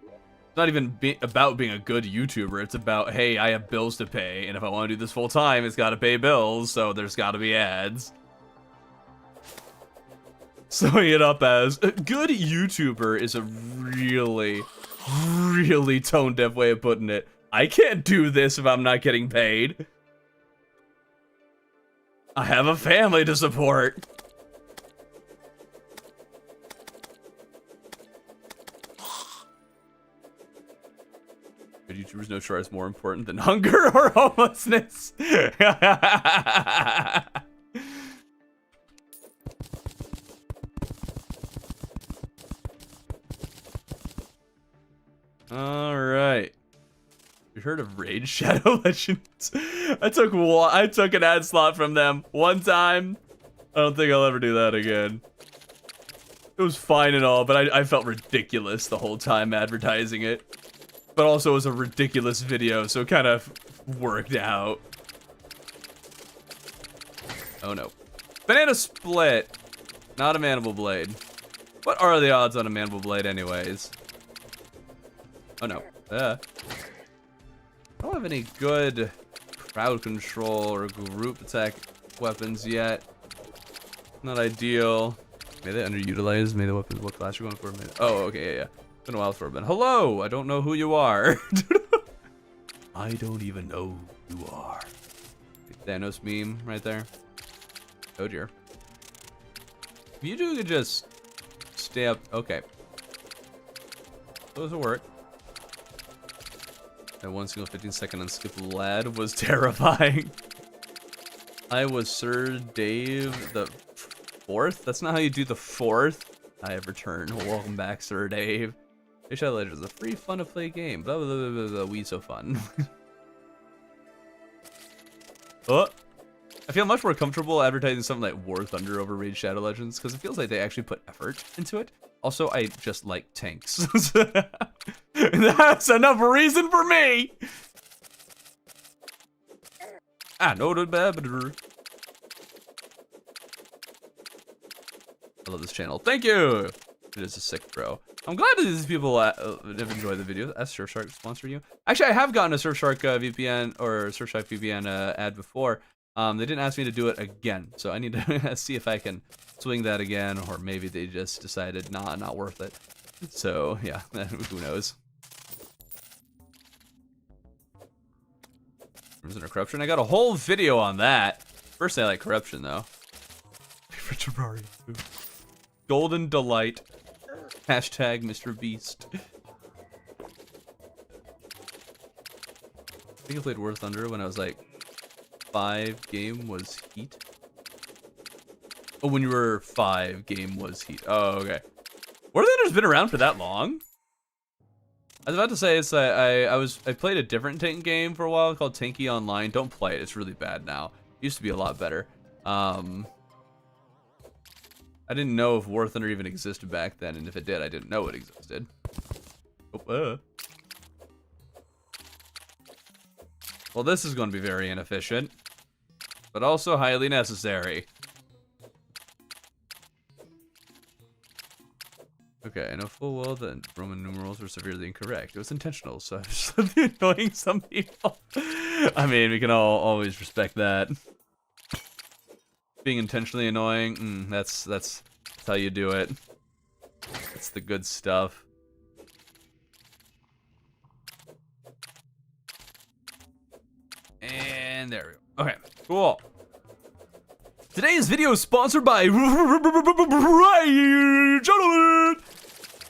It's not even about being a good YouTuber. It's about, hey, I have bills to pay, and if I want to do this full time, it's got to pay bills, so there's got to be ads. Summing it up as a good YouTuber is a really, really tone-deaf way of putting it. I can't do this if I'm not getting paid. I have a family to support. Good YouTubers know sure is more important than hunger or homelessness. All right. You heard of Raid Shadow Legends? I took an ad slot from them one time. I don't think I'll ever do that again. It was fine and all, but I felt ridiculous the whole time advertising it. But also it was a ridiculous video, so it kind of worked out. Oh no. Banana split. Not a mandible blade. What are the odds on a mandible blade anyways? Oh no. I don't have any good crowd control or group attack weapons yet. Not ideal. May they underutilize? May the weapons what class you're going for? Oh, okay, yeah. Been a while for a bit. Hello, I don't know who you are. I don't even know who you are. Thanos meme right there. Oh dear. You two could just stay up. Okay. Those will work. That 1 single 15-second unskippable lad was terrifying. I was Sir Dave the 4th? That's not how you do the 4th. I have returned. Welcome back, Sir Dave. Shadow Legends is a free, fun to play game. Blah, blah, blah, blah, blah. We so fun. Oh. I feel much more comfortable advertising something like War Thunder over Raid Shadow Legends because it feels like they actually put effort into it. Also, I just like tanks. That's enough reason for me. I know the better. I love this channel. Thank you. It is a sick bro. I'm glad that these people have enjoyed the video. That's Surfshark sponsoring you. Actually, I have gotten a Surfshark VPN or Surfshark VPN ad before. They didn't ask me to do it again, so I need to see if I can swing that again, or maybe they just decided, nah, not worth it. So yeah, who knows? Crimson or corruption? I got a whole video on that. First, I like corruption though. For Terraria. Golden Delight. Hashtag Mr. Beast. I think I played War Thunder when I was like 5. Game was Heat. Oh, when you were 5, game was Heat. Oh, okay. War Thunder's been around for that long? I was about to say it's I played a different tank game for a while called Tanky Online. Don't play it. It's really bad now. It used to be a lot better. I didn't know if War Thunder even existed back then, and if it did, I didn't know it existed. Oh, Well, this is going to be very inefficient, but also highly necessary. Okay, I know full well that Roman numerals were severely incorrect. It was intentional, so I just annoying some people. I mean, we can all always respect that. Being intentionally annoying, that's how you do it. It's the good stuff. And there we go. Okay, cool. Today's video is sponsored by Gentlemen.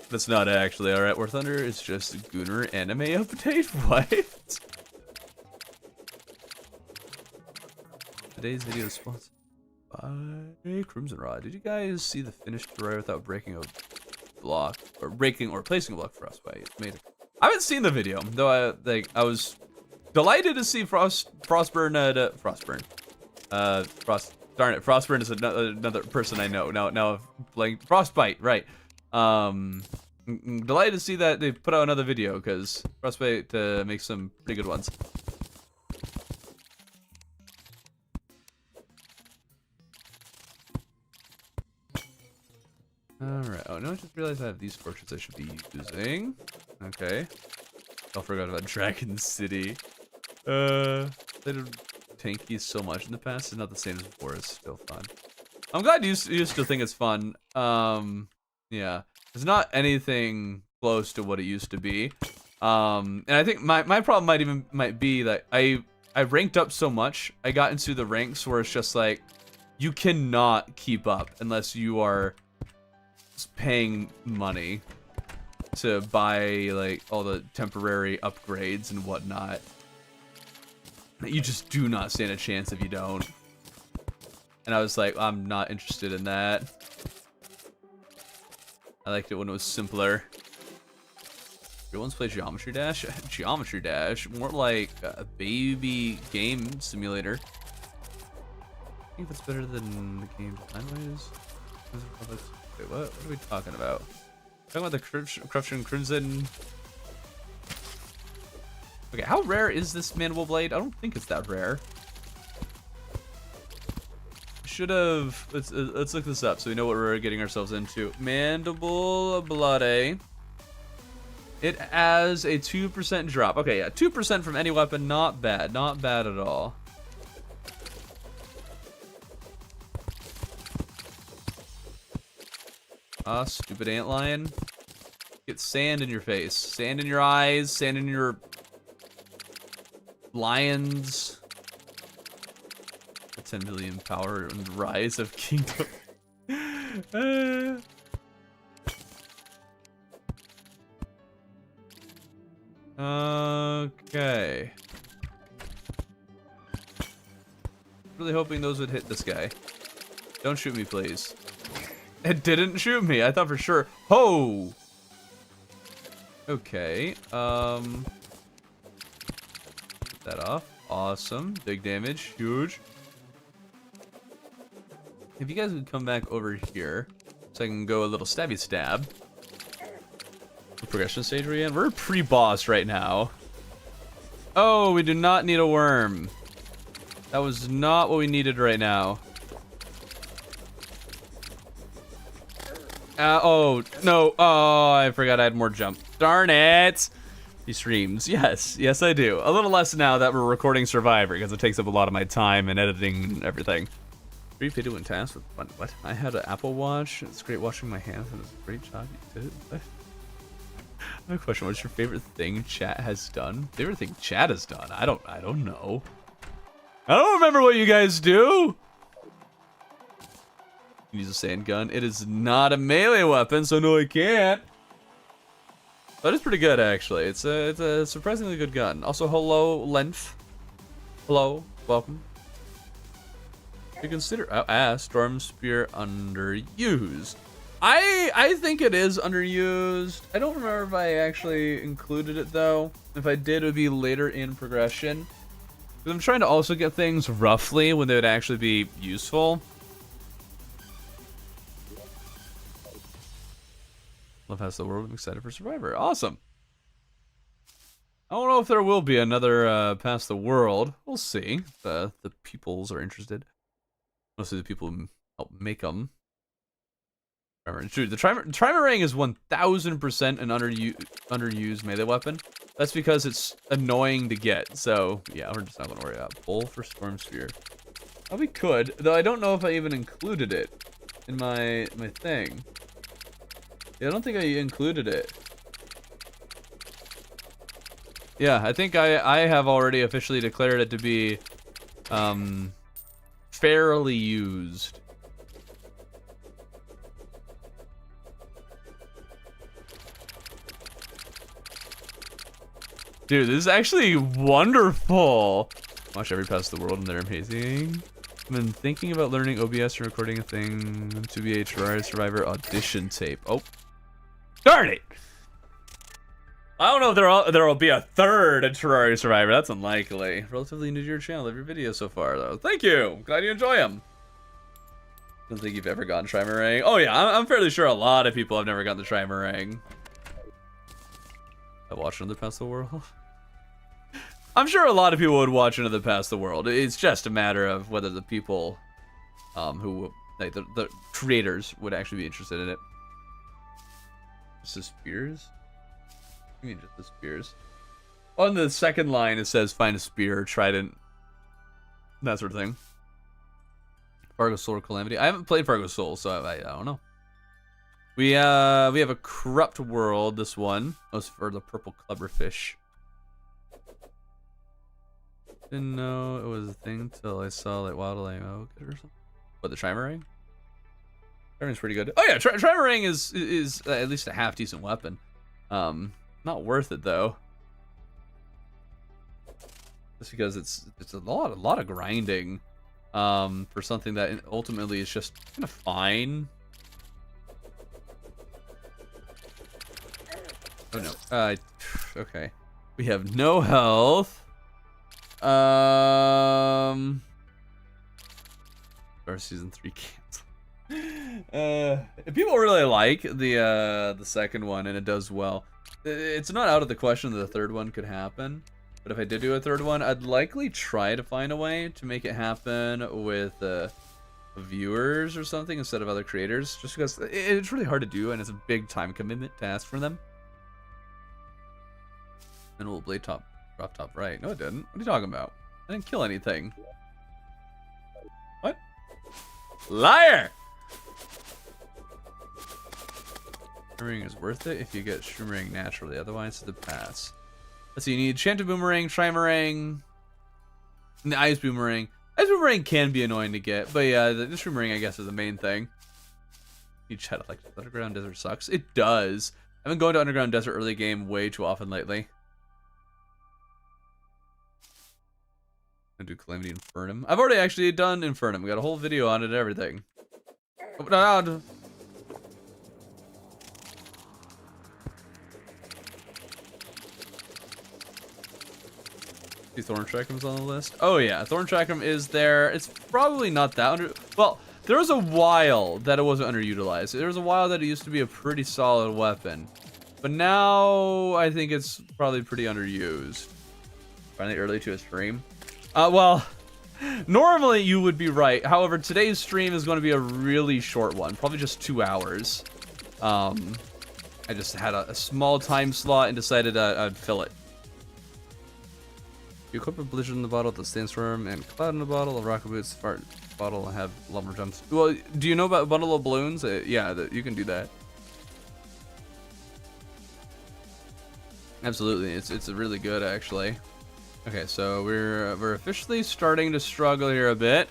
That's not actually alright. War Thunder is just a Gooner anime update. What? Today's video is sponsored by Crimson Rod. Did you guys see the finished Terraria without breaking a block, or breaking or placing a block for us? By amazing. I haven't seen the video though. I was Delighted to see Frostburn. Darn it, Frostburn is another person I know. Now, blank. Frostbite, right? Delighted to see that they put out another video because Frostbite makes some pretty good ones. Alright, oh no, I just realized I have these torches I should be using. Okay. I forgot about Dragon City. They did tanky so much in the past, it's not the same as before, it's still fun. I'm glad you still think it's fun. Yeah. It's not anything close to what it used to be. And I think my problem might be that I ranked up so much, I got into the ranks where it's just like, you cannot keep up unless you are paying money to buy like all the temporary upgrades and whatnot. You just do not stand a chance if you don't. And I was like, I'm not interested in that. I liked it when it was simpler. Everyone's played Geometry Dash? Geometry Dash? More like a baby game simulator. I think that's better than the game design ways. Wait, what are we talking about? Talking about the Corruption Crimson. Okay, how rare is this Mandible Blade? I don't think it's that rare. Should have. Let's look this up so we know what we're getting ourselves into. Mandible Blade. It has a 2% drop. Okay, yeah, 2% from any weapon. Not bad. Not bad at all. Ah, stupid antlion. Get sand in your face. Sand in your eyes. Sand in your lions. 10 million power and rise of kingdom. Okay. Really hoping those would hit this guy. Don't shoot me, please. It didn't shoot me. I thought for sure. Oh. Okay. Get that off. Awesome. Big damage. Huge. If you guys would come back over here, so I can go a little stabby stab. The progression stage we're in. We're pre-boss right now. Oh, we do not need a worm. That was not what we needed right now. Oh, no. Oh, I forgot I had more jump. Darn it. He streams. Yes. Yes, I do. A little less now that we're recording Survivor, because it takes up a lot of my time and editing and everything. Brief video and tasks with fun. What? I had an Apple Watch. It's great washing my hands, and it's a great job you did. What? I have a question. What's your favorite thing chat has done? Favorite thing chat has done? I don't know. I don't remember what you guys do. Use a sand gun. It is not a melee weapon, so no, I can't. That is pretty good, actually. It's a surprisingly good gun. Also, hello, Length. Hello, welcome. You consider Storm Spear underused. I think it is underused. I don't remember if I actually included it though. If I did, it would be later in progression. Because I'm trying to also get things roughly when they would actually be useful. Love has the world. I'm excited for Survivor. Awesome. I don't know if there will be another Past the World. We'll see. The peoples are interested. Mostly the people who help make them. Dude, the Trimarang is 1000% an underused melee weapon. That's because it's annoying to get. So yeah, we're just not gonna worry about pull for Storm Spear. Oh, we could, though. I don't know if I even included it in my thing. Yeah, I don't think I included it. Yeah, I think I have already officially declared it to be fairly used. Dude, this is actually wonderful. Watch every Past the World and they're amazing. I've been thinking about learning OBS and recording a thing to be a Terraria Survivor audition tape. Oh, darn it! I don't know if there will be a third Terraria Survivor. That's unlikely. Relatively new to your channel. Love your videos so far, though. Thank you. Glad you enjoy them. Don't think you've ever gotten Trimarang. Oh yeah, I'm fairly sure a lot of people have never gotten the Trimarang. I watched Another Past the World. I'm sure a lot of people would watch Another Past the World. It's just a matter of whether the people, who like the creators would actually be interested in it. Just the spears? I mean, just the spears. On the second line, it says find a spear, trident, that sort of thing. Fargo Soul or Calamity. I haven't played Fargo Soul, so I don't know. We have a corrupt world. This one was for the purple Clubberfish. Didn't know it was a thing till I saw like wildlife or something. What, the Trimarang? Trimarang's pretty good. Oh yeah, Trimarang is at least a half decent weapon. Not worth it though. Just because it's a lot of grinding. For something that ultimately is just kind of fine. Oh no. Okay. We have no health. Our season 3 cancel. People really like the second one, and it does well. It's not out of the question that the third one could happen. But if I did do a third one, I'd likely try to find a way to make it happen with viewers or something instead of other creators. Just because it's really hard to do and it's a big time commitment to ask from them. Minimal blade top, drop top right. No, it didn't. What are you talking about? I didn't kill anything. What? Liar! Shrooming is worth it if you get Shrooming naturally. Otherwise, it's the pass. Let's see, you need enchanted boomerang, Trimarang, and the ice boomerang. Ice boomerang can be annoying to get, but yeah, the boomerang I guess is the main thing. You chat like underground desert sucks. It does. I've been going to underground desert early game way too often lately. I'm gonna do Calamity Infernum. I've already actually done Infernum. We got a whole video on it and everything. Oh, no. Thorn Chackram's on the list. Oh yeah, Thorn Chackram is there. It's probably not that well, there was a while that it wasn't underutilized. There was a while that it used to be a pretty solid weapon. But now I think it's probably pretty underused. Finally early to a stream. Well, normally you would be right. However, today's stream is going to be a really short one, probably just 2 hours. I just had a small time slot and decided I'd fill it. You equip a blizzard in the bottle, the sandstorm, and cloud in the bottle, a rocket boots, fart bottle, and have lumber jumps. Well, do you know about a bundle of balloons? Yeah, you can do that. Absolutely, it's really good actually. Okay, so we're officially starting to struggle here a bit.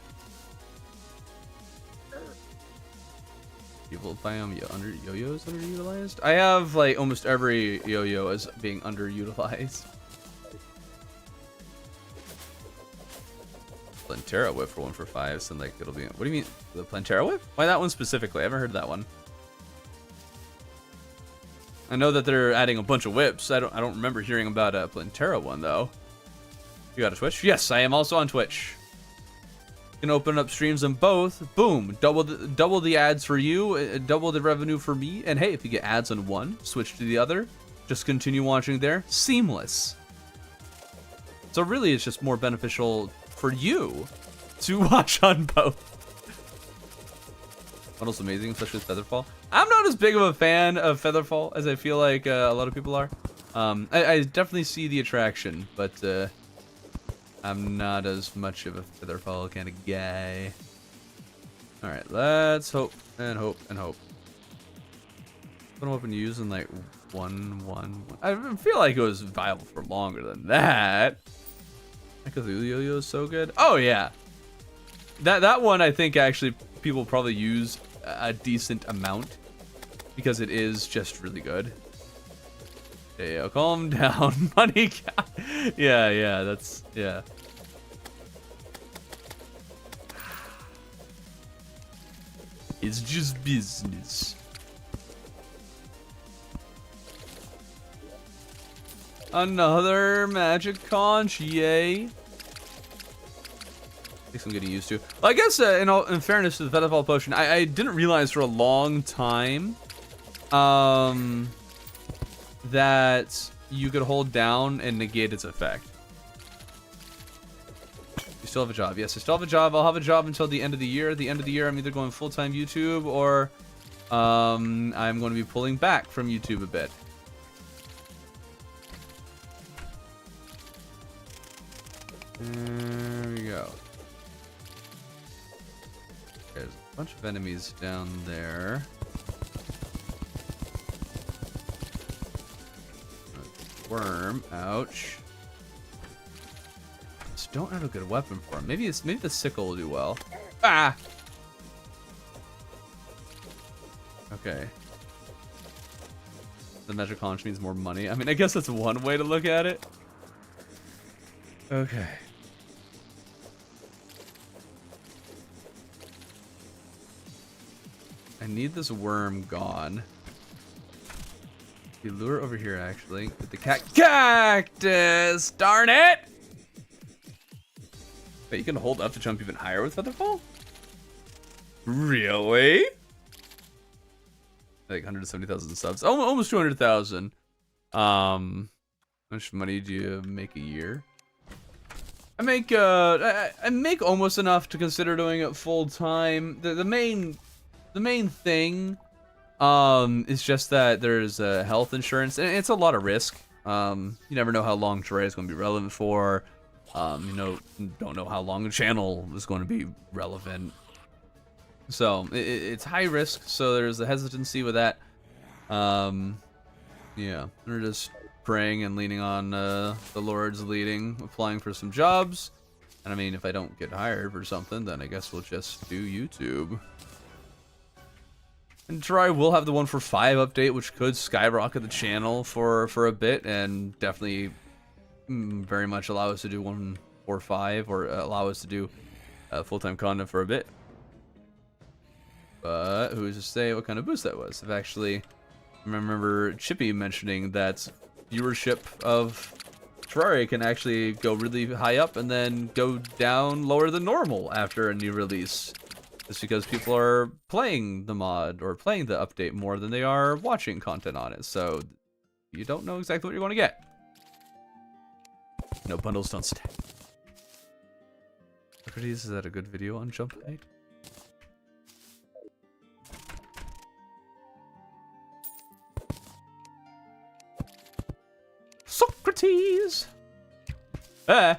People biome yo-yos underutilized. I have like almost every yo-yo as being underutilized. Plantera whip for 1 for 5, so like it'll be. What do you mean the Plantera whip? Why that one specifically? I haven't heard that one. I know that they're adding a bunch of whips. I don't remember hearing about a Plantera one though. You got a Twitch? Yes, I am also on Twitch. You can open up streams on both. Boom, double the ads for you, double the revenue for me. And hey, if you get ads on one, switch to the other. Just continue watching there. Seamless. So really, it's just more beneficial for you to watch on both. Bundle's amazing, especially with Featherfall. I'm not as big of a fan of Featherfall as I feel like a lot of people are. I definitely see the attraction, but I'm not as much of a Featherfall kind of guy. Alright, let's hope and hope and hope. What am I open to use in like 1-1-1? I feel like it was viable for longer than that. Cthulhu yo-yo is so good. Oh yeah, that one I think actually people probably use a decent amount because it is just really good. Yeah, calm down, money. Yeah, that's yeah. It's just business. Another magic conch, yay. At least I'm getting used to. Well, I guess in fairness to the Featherfall potion, I didn't realize for a long time that you could hold down and negate its effect. You still have a job. Yes, I still have a job. I'll have a job until the end of the year. At the end of the year, I'm either going full-time YouTube or I'm going to be pulling back from YouTube a bit. There we go. There's a bunch of enemies down there. Worm, ouch. Just don't have a good weapon for him. Maybe the sickle will do well. Ah! Okay. The magic conch means more money. I mean, I guess that's one way to look at it. Okay. I need this worm gone. The lure over here, actually. With the cactus! Darn it! Wait, you can hold up to jump even higher with Featherfall? Really? Like 170,000 subs. Oh, almost 200,000. How much money do you make a year? I make almost enough to consider doing it full time. The main thing is just that there's health insurance, and it's a lot of risk. You never know how long Terraria is going to be relevant for. You don't know how long the channel is going to be relevant. So it's high risk, so there's a hesitancy with that. Yeah, we're just praying and leaning on the Lord's leading, applying for some jobs. And I mean, if I don't get hired for something, then I guess we'll just do YouTube. And Terraria will have the 1.4.5 update, which could skyrocket the channel for a bit, and definitely very much allow us to do 1.4.5, or allow us to do full-time content for a bit. But who's to say what kind of boost that was? I've actually remember Chippy mentioning that viewership of Terraria can actually go really high up and then go down lower than normal after a new release. Just because people are playing the mod or playing the update more than they are watching content on it. So you don't know exactly what you're going to get. No, bundles don't stack. Socrates, is that a good video on jump height? Socrates! Ah!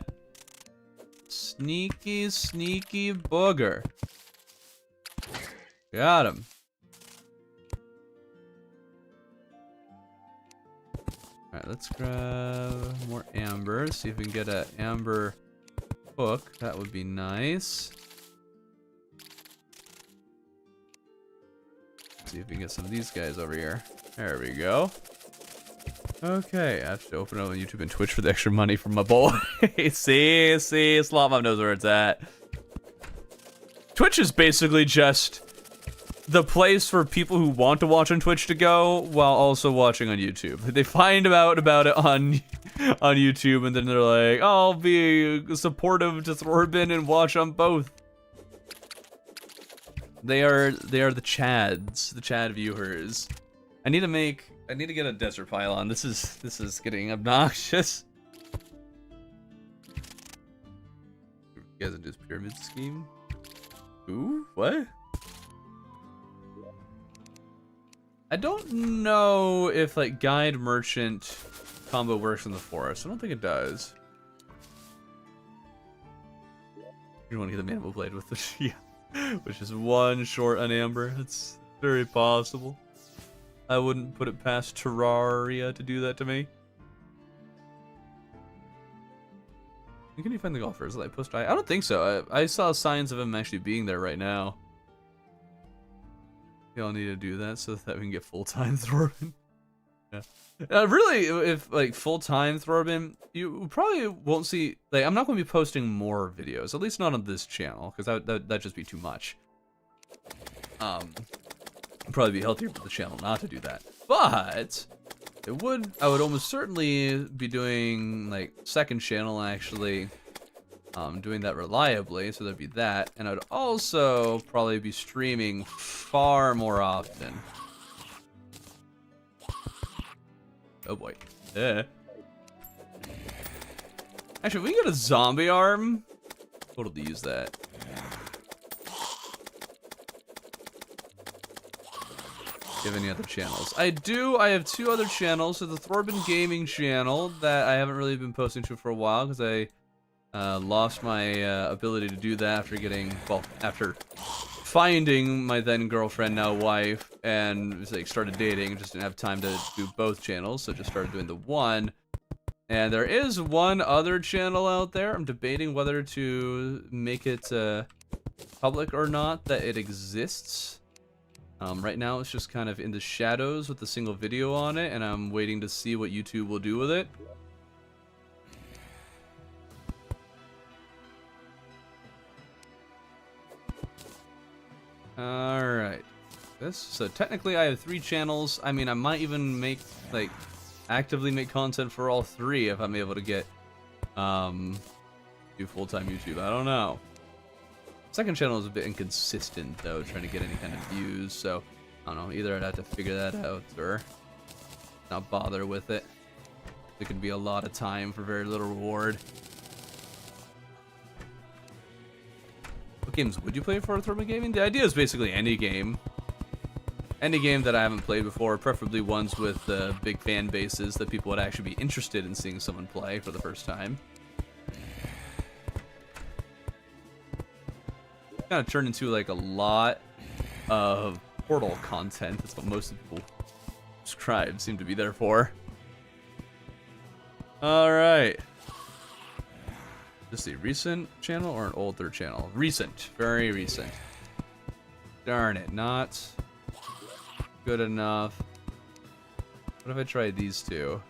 Sneaky, sneaky booger. Got him. Alright, let's grab more amber. See if we can get an amber hook. That would be nice. See if we can get some of these guys over here. There we go. Okay, I have to open up on YouTube and Twitch for the extra money from my boy. see, Slot Mom knows where it's at. Twitch is basically just the place for people who want to watch on Twitch to go while also watching on YouTube. They find out about it on YouTube, and then they're like, oh, I'll be supportive to Thorn and watch on both. They are the Chads, the Chad viewers. I need to get a desert pylon. This is getting obnoxious. You guys do this pyramid scheme? Ooh, what? I don't know if like guide merchant combo works in the forest. I don't think it does. You want to get the mandible blade with the yeah, which is one short on amber. It's very possible. I wouldn't put it past Terraria to do that to me. Can you find the golfers? Like post I don't think so. I saw signs of him actually being there right now. Y'all need to do that so that we can get full-time Thorn. Yeah. Really, if like full-time Thorn, you probably won't see. Like, I'm not going to be posting more videos, at least not on this channel, because that'd just be too much. It'd probably be healthier for the channel not to do that. But I would almost certainly be doing like second channel actually. Doing that reliably, so there'd be that, and I'd also probably be streaming far more often. Oh boy. Yeah. Actually, we can get a zombie arm. Totally use that. Do you have any other channels? I do. I have 2 other channels. So the Thorn gaming channel that I haven't really been posting to for a while because I lost my ability to do that after finding my then girlfriend, now wife, and like started dating. Just didn't have time to do both channels, so just started doing the one. And there is one other channel out there. I'm debating whether to make it public or not that it exists. Right now it's just kind of in the shadows with a single video on it, and I'm waiting to see what YouTube will do with it. Alright. So technically I have 3 channels. I mean, I might even actively make content for all 3 if I'm able to get do full-time YouTube. I don't know. Second channel is a bit inconsistent though, trying to get any kind of views, so I don't know, either I'd have to figure that out or not bother with it. It could be a lot of time for very little reward. What games would you play for Thorn Gaming? The idea is basically any game. Any game that I haven't played before, preferably ones with big fan bases that people would actually be interested in seeing someone play for the first time. Kind of turned into like a lot of Portal content. That's what most people subscribe seem to be there for. Alright. Let's see, recent channel or an older channel? Recent, very recent. Darn it, not good enough. What if I tried these 2?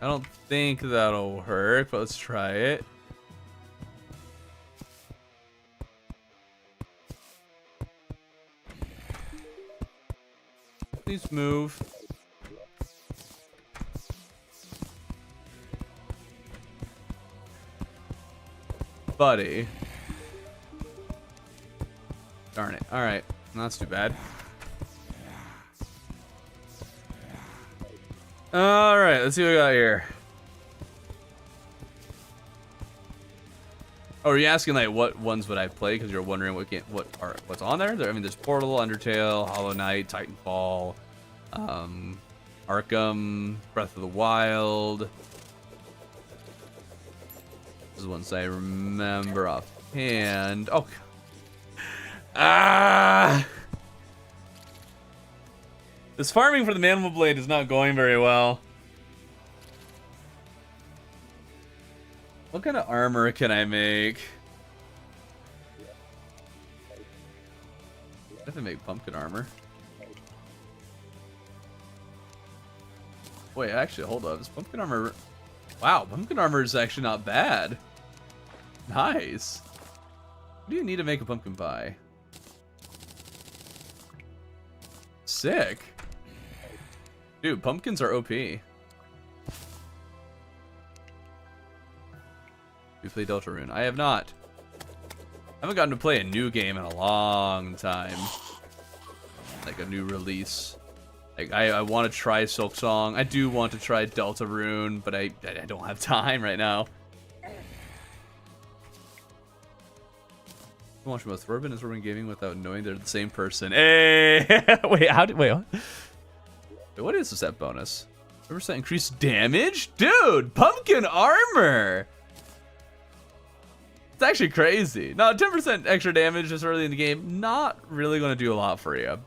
I don't think that'll work, but let's try it. Please move. Buddy. Darn it. Alright. That's too bad. Alright, let's see what we got here. Oh, are you asking like what ones would I play? Because you're wondering what's on there? I mean, there's Portal, Undertale, Hollow Knight, Titanfall, Arkham, Breath of the Wild. These ones I remember offhand. Oh, this farming for the mandible blade is not going very well. What kind of armor can I make? I have to make pumpkin armor. Wait, actually, hold up. Is pumpkin armor... Wow, pumpkin armor is actually not bad. Nice. What do you need to make a pumpkin pie? Sick. Dude, pumpkins are OP. You play Deltarune? I have not. I haven't gotten to play a new game in a long time. Like a new release. Like I want to try Silk Song. I do want to try Deltarune, but I don't have time right now. I'm watching both Thorn and Thorn Gaming without knowing they're the same person. Hey! Wait, wait, what? Wait, what is this set bonus? 10% increased damage? Dude, pumpkin armor! It's actually crazy. No, 10% extra damage this early in the game, not really going to do a lot for you.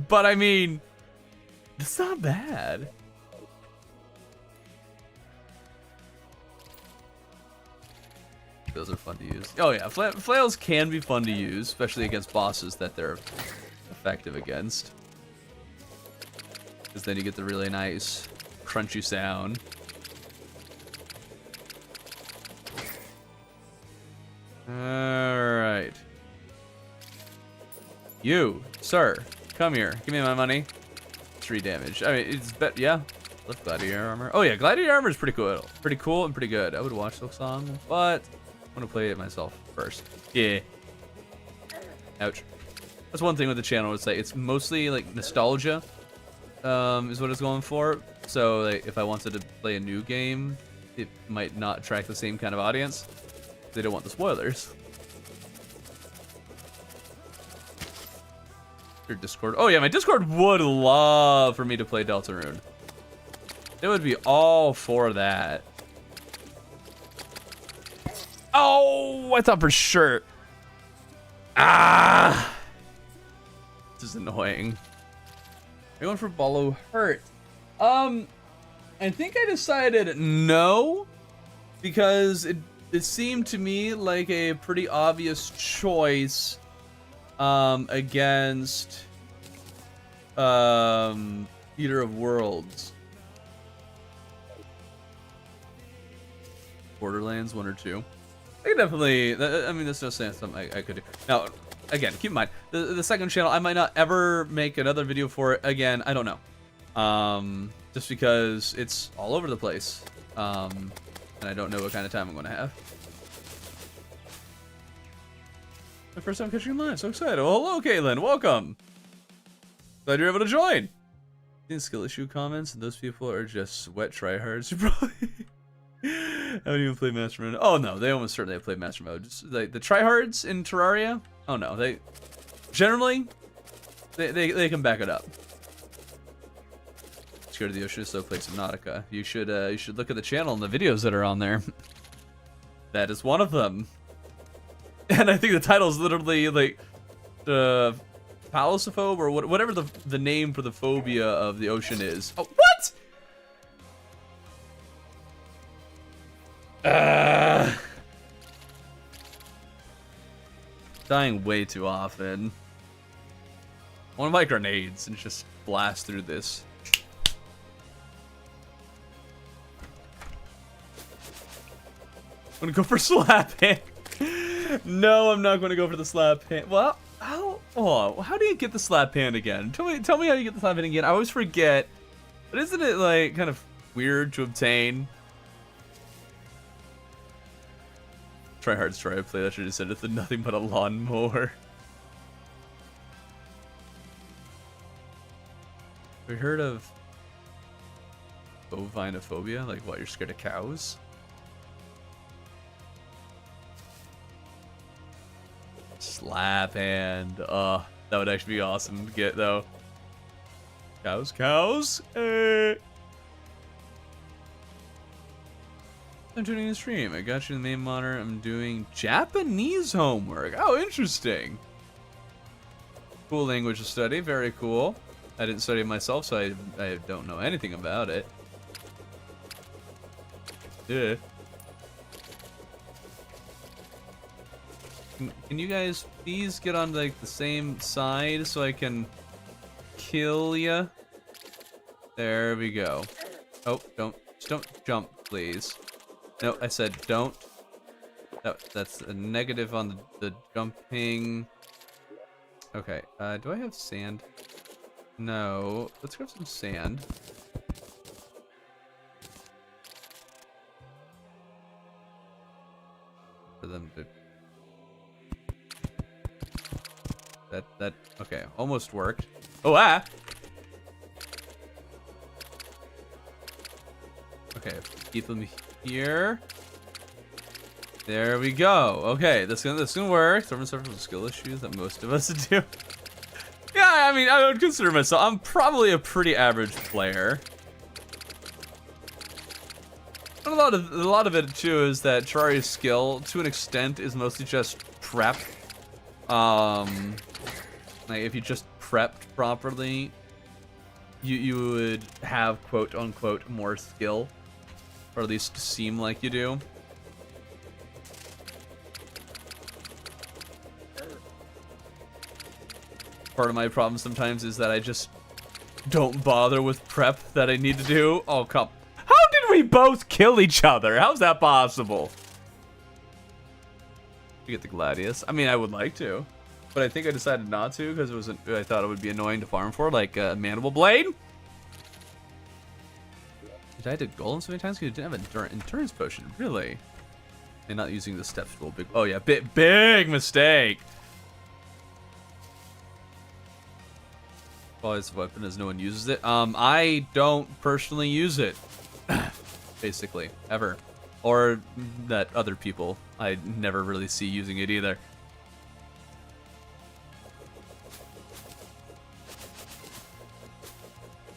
But I mean, it's not bad. Those are fun to use. Oh yeah, flails can be fun to use, especially against bosses that they're effective against. Because then you get the really nice, crunchy sound. Alright. You, sir, Come here. Give me my money. 3 damage. I mean, it's yeah. Left gladiator armor. Oh yeah, gladiator armor is pretty cool. Pretty cool and pretty good. I would watch the song, but I want to play it myself first. Yeah. Ouch. That's one thing with the channel. It's like it's mostly like nostalgia, is what it's going for. So like, if I wanted to play a new game, it might not attract the same kind of audience. They don't want the spoilers. Your Discord. Oh yeah, my Discord would love for me to play Deltarune. They would be all for that. Oh, I thought for sure. Ah, this is annoying. Are you going for Bolo Hurt? I think I decided no, because it seemed to me like a pretty obvious choice against Eater of Worlds. Borderlands 1 or 2. I could definitely. I mean, that's just something I could do. Now, again, keep in mind the second channel. I might not ever make another video for it again. I don't know. Just because it's all over the place, and I don't know what kind of time I'm going to have. My first time catching you live. So excited. Well, hello, Caitlin. Welcome. Glad you're able to join. These skill issue comments, and those people are just sweat tryhards. You probably haven't even played Master Mode. Oh no, they almost certainly have played Master Mode. Just like the tryhards in Terraria. Oh no, they generally they can back it up. Scared of the ocean, so play Subnautica. You should look at the channel and the videos that are on there. That is one of them. And I think the title is literally like the Palosophobe or whatever the name for the phobia of the ocean is. Oh, what? Dying way too often. One of my grenades and just blast through this. I'm gonna go for slap hand. No, I'm not gonna go for the slap hand. Well, how do you get the slap hand again? Tell me how you get the slap hand again. I always forget. But isn't it like kind of weird to obtain? Try hard to try to play that should have said it's nothing but a lawnmower. Have you heard of bovinophobia? Like what, you're scared of cows? Slap hand. That would actually be awesome to get though. Cows. I'm tuning in the stream. I got you in the main monitor. I'm doing Japanese homework. Oh, interesting. Cool language to study. Very cool. I didn't study it myself, so I don't know anything about it. Yeah. Can you guys please get on like the same side so I can kill ya? There we go. Oh, don't jump, please. No, I said don't. That's a negative on the jumping. Okay, do I have sand? No. Let's grab some sand. For them to... That, okay, almost worked. Oh, ah! Okay, keep them here. There we go. Okay, this gonna work. Thorn suffers from skill issues that most of us do. Yeah, I mean, I would consider myself. I'm probably a pretty average player. And a lot of it too is that Terraria's skill, to an extent, is mostly just prep. Like if you just prepped properly, you would have quote unquote more skill, or at least seem like you do. Part of my problem sometimes is that I just don't bother with prep that I need to do. Oh, come. How did we both kill each other? How's that possible? You get the Gladius. I mean, I would like to. but I think I decided not to because I thought it would be annoying to farm for, like mandible blade. I died to golem so many times because you didn't have an endurance potion. Really? And not using the step stool. Big. Oh yeah, big mistake. Always a weapon as no one uses it. I don't personally use it, basically, ever. Or that other people I never really see using it either.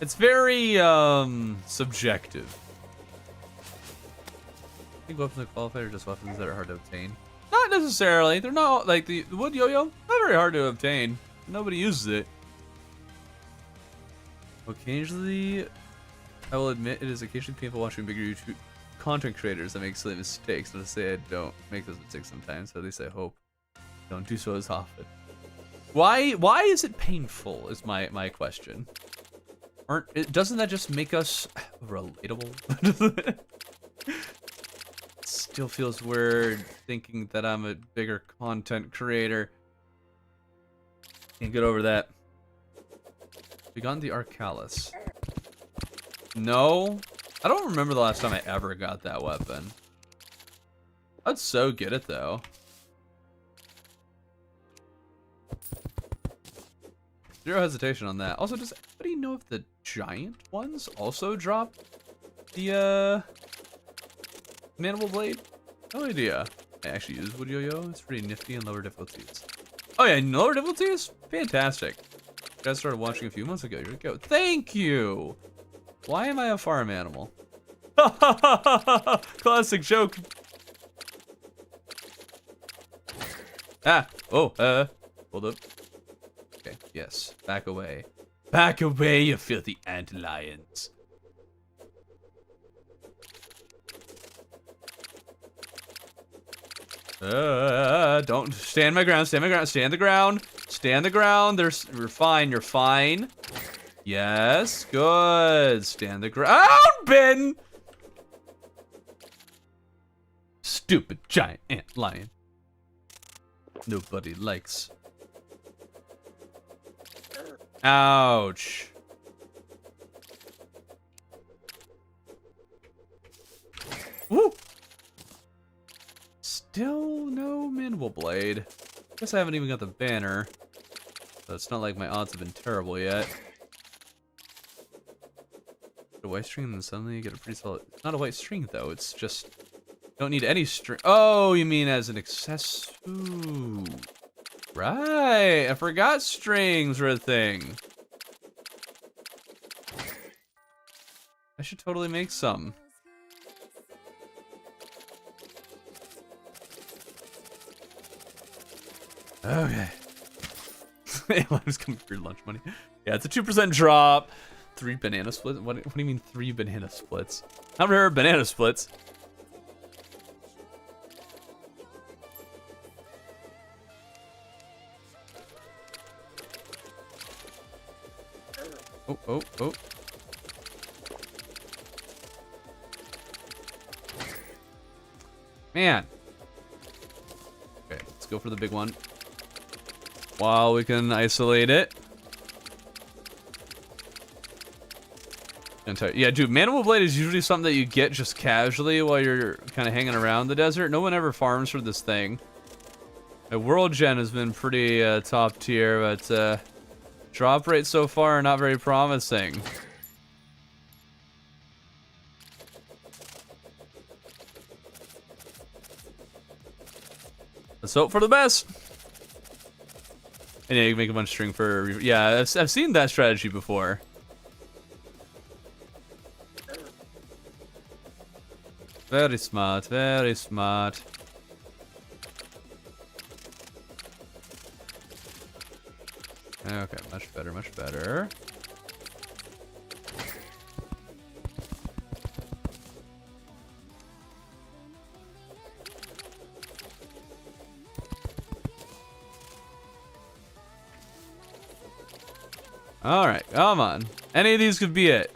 It's very subjective. I think weapons that qualify are just weapons that are hard to obtain. Not necessarily. They're not like the wood yo-yo. Not very hard to obtain. Nobody uses it. Occasionally, I will admit it is occasionally painful watching bigger YouTube content creators that make silly mistakes. Not to say I don't make those mistakes sometimes, but at least I hope I don't do so as often. Why is it painful? Is my question. Doesn't that just make us relatable? Still feels weird thinking that I'm a bigger content creator. Can't get over that. We got the Arcalis. No, I don't remember the last time I ever got that weapon. I'd so get it though. Zero hesitation on that. Also, does anybody know if the giant ones also drop the mandible blade? No idea. I actually use wood yo-yo. It's pretty nifty in lower difficulties. Oh yeah, lower difficulties? Fantastic. You guys started watching a few months ago. Here we go. Thank you. Why am I a farm animal? Classic joke. Ah. Oh. Hold up. Okay. Yes. Back away. Back away, you filthy ant-lions. Don't stand my ground. Stand my ground. Stand the ground. Stand the ground. You're fine. You're fine. Yes. Good. Stand the ground, Ben. Stupid giant ant lion. Nobody likes. Ouch. Woo. Still no mandible blade. Guess I haven't even got the banner. So it's not like my odds have been terrible yet. Get a white string and then suddenly you get a pretty solid. It's not a white string though, it's just don't need any string. Oh, you mean as an access? Ooh. Right. I forgot strings were a thing. I should totally make some. Okay. Alex coming for your lunch money. Yeah, it's a 2% drop. 3 banana splits? What do you mean 3 banana splits? I've never heard banana splits. Oh, oh, oh. Man. Okay, let's go for the big one. While we can isolate it. Yeah, dude, mandible blade is usually something that you get just casually while you're kind of hanging around the desert. No one ever farms for this thing. The world gen has been pretty top tier, but drop rate so far not very promising. Let's hope for the best. And yeah, you can make a bunch of string for... Yeah, I've seen that strategy before. Very smart, very smart. Okay, much better, much better. Alright, come on. Any of these could be it.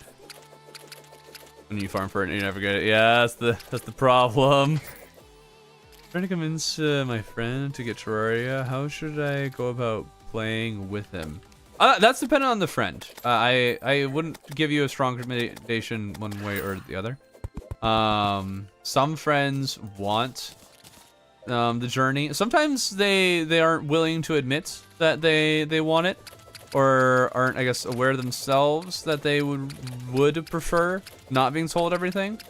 When you farm for it, you never get it. Yeah, that's the problem. Trying to convince my friend to get Terraria. How should I go about playing with him? That's dependent on the friend. I wouldn't give you a strong recommendation one way or the other. Some friends want the journey. Sometimes they aren't willing to admit that they want it, or aren't, I guess, aware themselves that they would prefer not being told everything.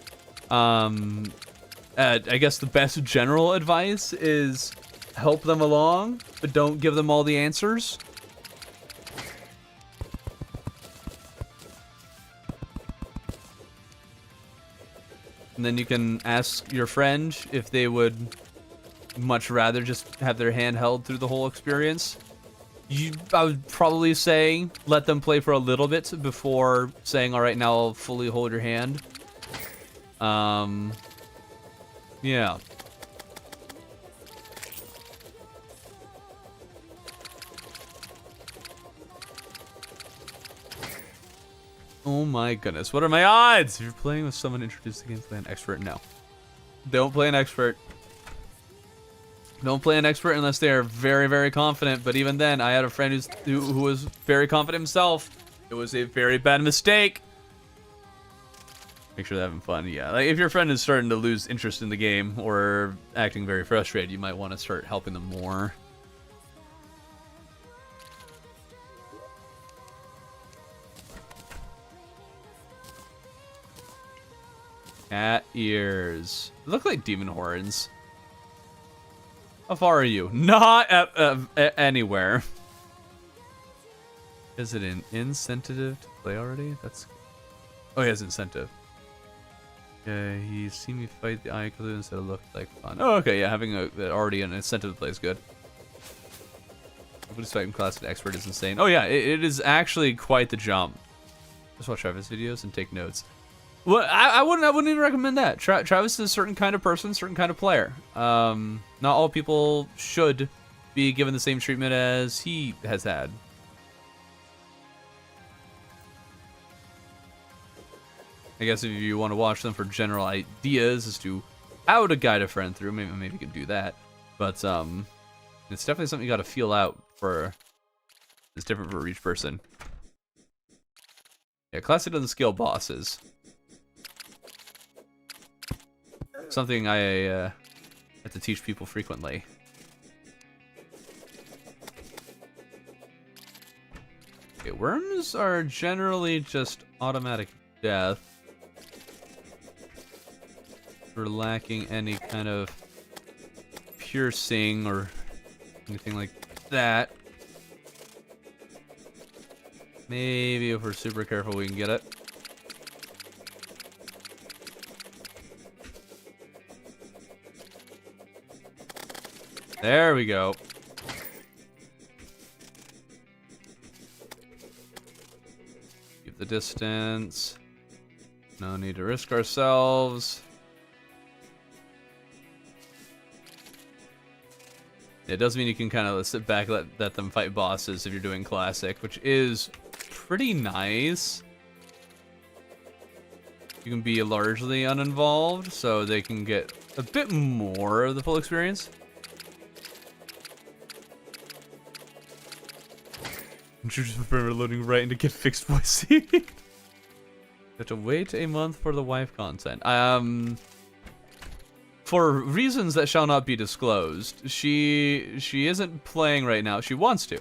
I guess the best general advice is help them along, but don't give them all the answers. And then you can ask your friend if they would much rather just have their hand held through the whole experience. I would probably say let them play for a little bit before saying, all right, now I'll fully hold your hand. Yeah. Oh my goodness, what are my odds? If you're playing with someone introduced the game, play an expert. No. Don't play an expert. Don't play an expert unless they are very, very confident. But even then, I had a friend who was very confident himself. It was a very bad mistake. Make sure they're having fun. Yeah, like if your friend is starting to lose interest in the game or acting very frustrated, you might want to start helping them more. Cat ears. They look like demon horns. How far are you? Not anywhere. Is it an incentive to play already? That's. Oh, he has incentive. Yeah, he's seen me fight the eye clue instead of looked like fun. Oh, okay, yeah, having already an incentive to play is good. Nobody's fighting class to expert is insane. Oh yeah, it is actually quite the jump. Just watch Travis videos and take notes. Well, I wouldn't even recommend that. Travis is a certain kind of person, certain kind of player. Not all people should be given the same treatment as he has had. I guess if you want to watch them for general ideas as to how to guide a friend through, maybe you can do that. But it's definitely something you got to feel out for. It's different for each person. Yeah, classic doesn't scale bosses. Something I have to teach people frequently. Okay, worms are generally just automatic death. We're lacking any kind of piercing or anything like that. Maybe if we're super careful we can get it. There we go. Keep the distance. No need to risk ourselves. It does mean you can kind of sit back, let them fight bosses if you're doing classic, which is pretty nice. You can be largely uninvolved, so they can get a bit more of the full experience. Just prefer loading right into get fixed voicing. You have to wait a month for the wife content. For reasons that shall not be disclosed, she isn't playing right now. She wants to.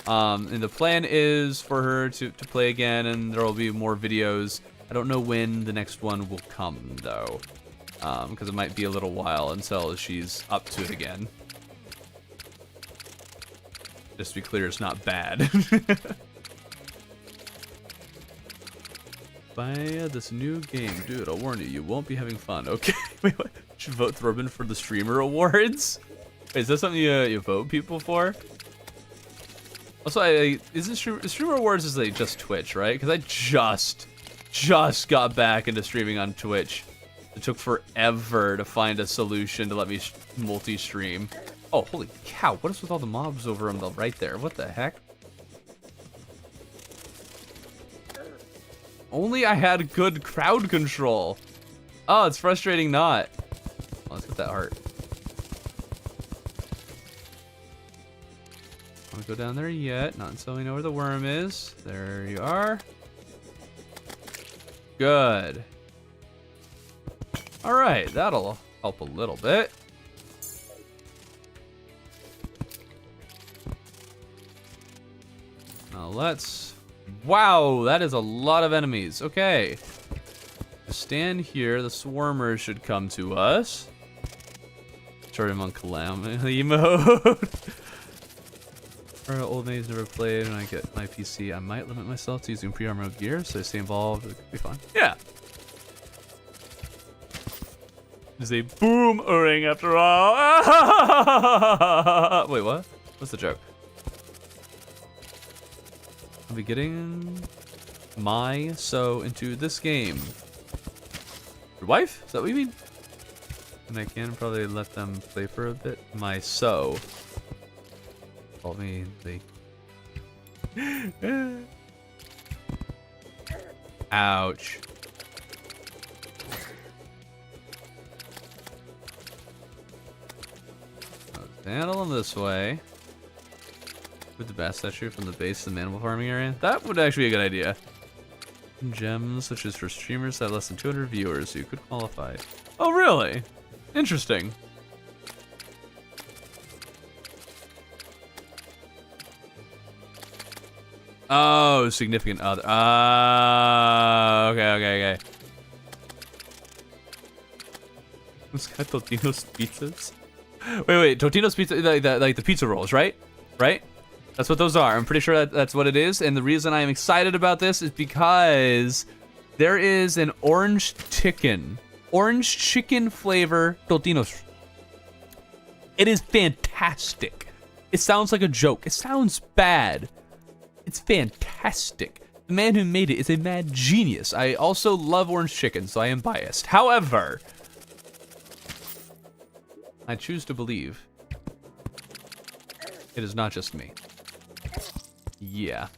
And the plan is for her to play again, and there will be more videos. I don't know when the next one will come, though. Because it might be a little while until she's up to it again. Just to be clear, it's not bad. Buy this new game. Dude, I'll warn you, you won't be having fun. Okay, wait, what? Should vote Thorn for the streamer awards? Wait, is that something you vote people for? Also, isn't streamer awards is like just Twitch, right? Because I just got back into streaming on Twitch. It took forever to find a solution to let me multi-stream. Oh, holy cow, what is with all the mobs over on the right there? What the heck? Only I had good crowd control. Oh, it's frustrating not. Oh, let's get that heart. Don't go down there yet. Not until we know where the worm is. There you are. Good. All right, that'll help a little bit. Now let's... Wow, that is a lot of enemies. Okay. Stand here. The swarmers should come to us. Sorry, I'm on calamity mode. Old maze never played. When I get my PC, I might limit myself to using pre-armor gear, so I stay involved. It could be fun. Yeah. Is a boomerang after all. Wait, what? What's the joke? I'll be getting my so into this game. Your wife? Is that what you mean? And I can probably let them play for a bit. My so. Call me the. Ouch. Handle them this way. With the bass statue from the base of the mandible farming area. That would actually be a good idea. Gems, which is for streamers that have less than 200 viewers, so you could qualify. Oh, really? Interesting. Oh, significant other. Okay. What's got Totino's pizzas? Wait. Totino's pizza, like the pizza rolls, right? Right? That's what those are. I'm pretty sure that's what it is. And the reason I'm excited about this is because there is an orange chicken flavor Totino's. It is fantastic. It sounds like a joke. It sounds bad. It's fantastic. The man who made it is a mad genius. I also love orange chicken, so I am biased. However, I choose to believe it is not just me. Yeah.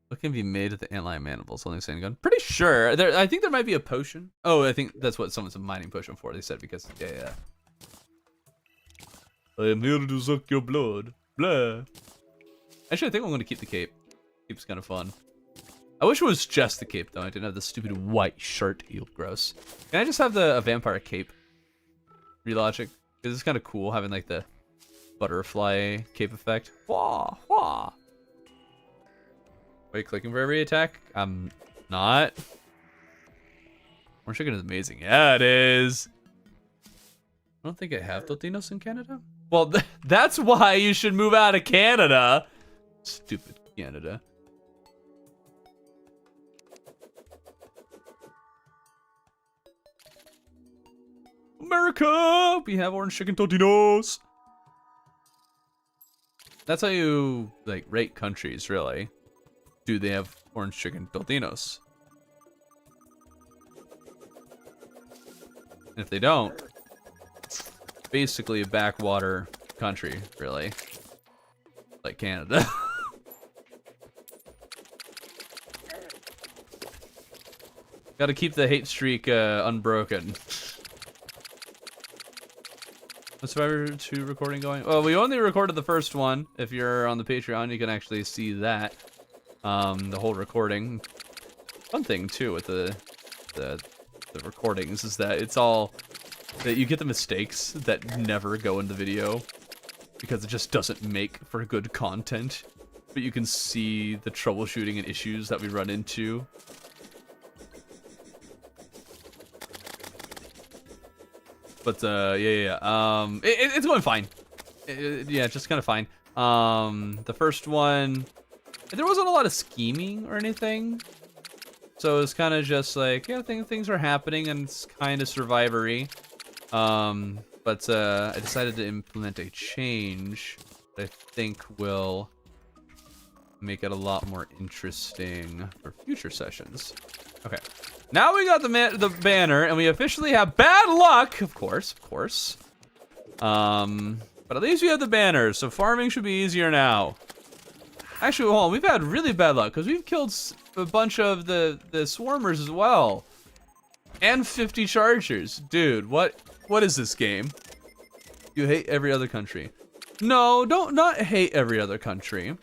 What can be made of the antlion mandibles? Only saying gun. Pretty sure. I think there might be a potion. Oh, I think that's what someone's a mining potion for. They said because yeah. I am here to suck your blood. Blah. Actually, I think I'm going to keep the cape. Cape's kind of fun. I wish it was just the cape, though. I didn't have the stupid white shirt. Ew, gross. Can I just have a vampire cape? Relogic. Because it's kind of cool having, like, the butterfly cape effect. Wah, wah. Are you clicking for every attack? I'm not. Orange chicken is amazing. Yeah, it is. I don't think I have Totinos in Canada. Well, that's why you should move out of Canada. Stupid Canada. America! We have orange chicken Totinos. That's how you, like, rate countries, really. Do they have orange chicken Totinos? And if they don't, basically a backwater country, really. Like Canada. Gotta keep the hate streak unbroken. What's Survivor 2 recording going? Well, we only recorded the first one. If you're on the Patreon, you can actually see that. The whole recording. One thing too with the recordings is that it's all that you get the mistakes that never go in the video because it just doesn't make for good content. But you can see the troubleshooting and issues that we run into. But yeah. It's going fine. Yeah, just kind of fine. The first one, there wasn't a lot of scheming or anything, so it's kind of just like, yeah, things are happening and it's kind of survivory. But I decided to implement a change that I think will make it a lot more interesting for future sessions. Okay. Now we got the banner, and we officially have bad luck, of course. But at least we have the banner, so farming should be easier now. Actually, hold on, we've had really bad luck, because we've killed a bunch of the swarmers as well. And 50 chargers. Dude, what is this game? You hate every other country. No, not hate every other country.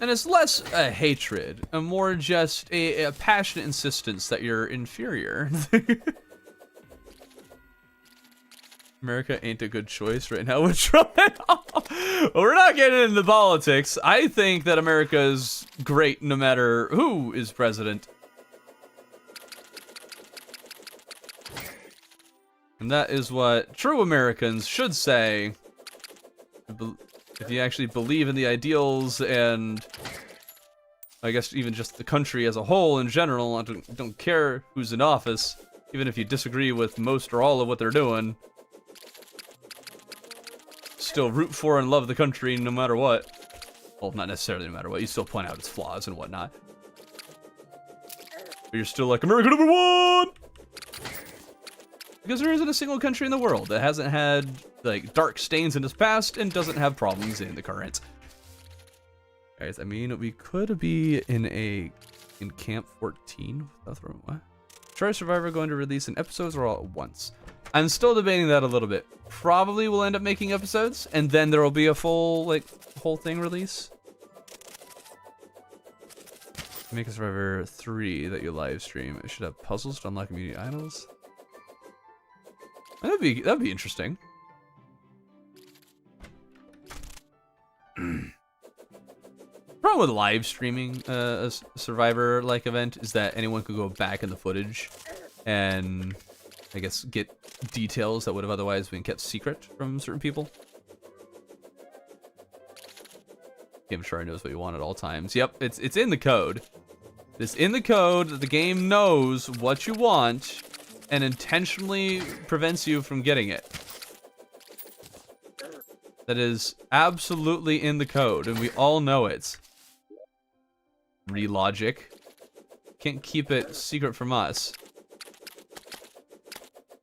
And it's less a hatred, and more just a passionate insistence that you're inferior. America ain't a good choice right now with Trump at all. Well, we're not getting into politics. I think that America is great no matter who is president. And that is what true Americans should say. If you actually believe in the ideals and I guess even just the country as a whole in general, I don't care who's in office, even if you disagree with most or all of what they're doing. Still root for and love the country no matter what. Well, not necessarily no matter what. You still point out its flaws and whatnot. But you're still like, America #1! Because there isn't a single country in the world that hasn't had, like, dark stains in its past and doesn't have problems in the current. Guys, I mean, we could be in Camp 14. What? Try Survivor going to release in episodes or all at once? I'm still debating that a little bit. Probably we'll end up making episodes, and then there will be a full, like, whole thing release. Make a Survivor 3 that you live stream. It should have puzzles to unlock community idols. That'd be interesting. Problem with live streaming a Survivor-like event is that anyone could go back in the footage and, I guess, get details that would have otherwise been kept secret from certain people. Game sure knows what you want at all times. Yep, it's in the code. It's in the code that the game knows what you want and intentionally prevents you from getting it. That is absolutely in the code, and we all know it. Re-logic. Can't keep it secret from us.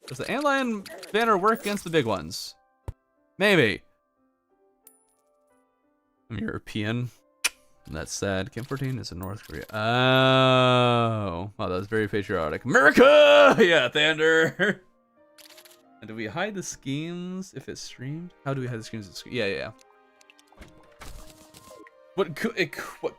Does the antlion banner work against the big ones? Maybe. I'm European. That's sad. Camp 14 is in North Korea. Oh. Wow, that was very patriotic. America! Yeah, Thunder! And do we hide the schemes if it's streamed? How do we hide the schemes if it's streamed? Yeah. What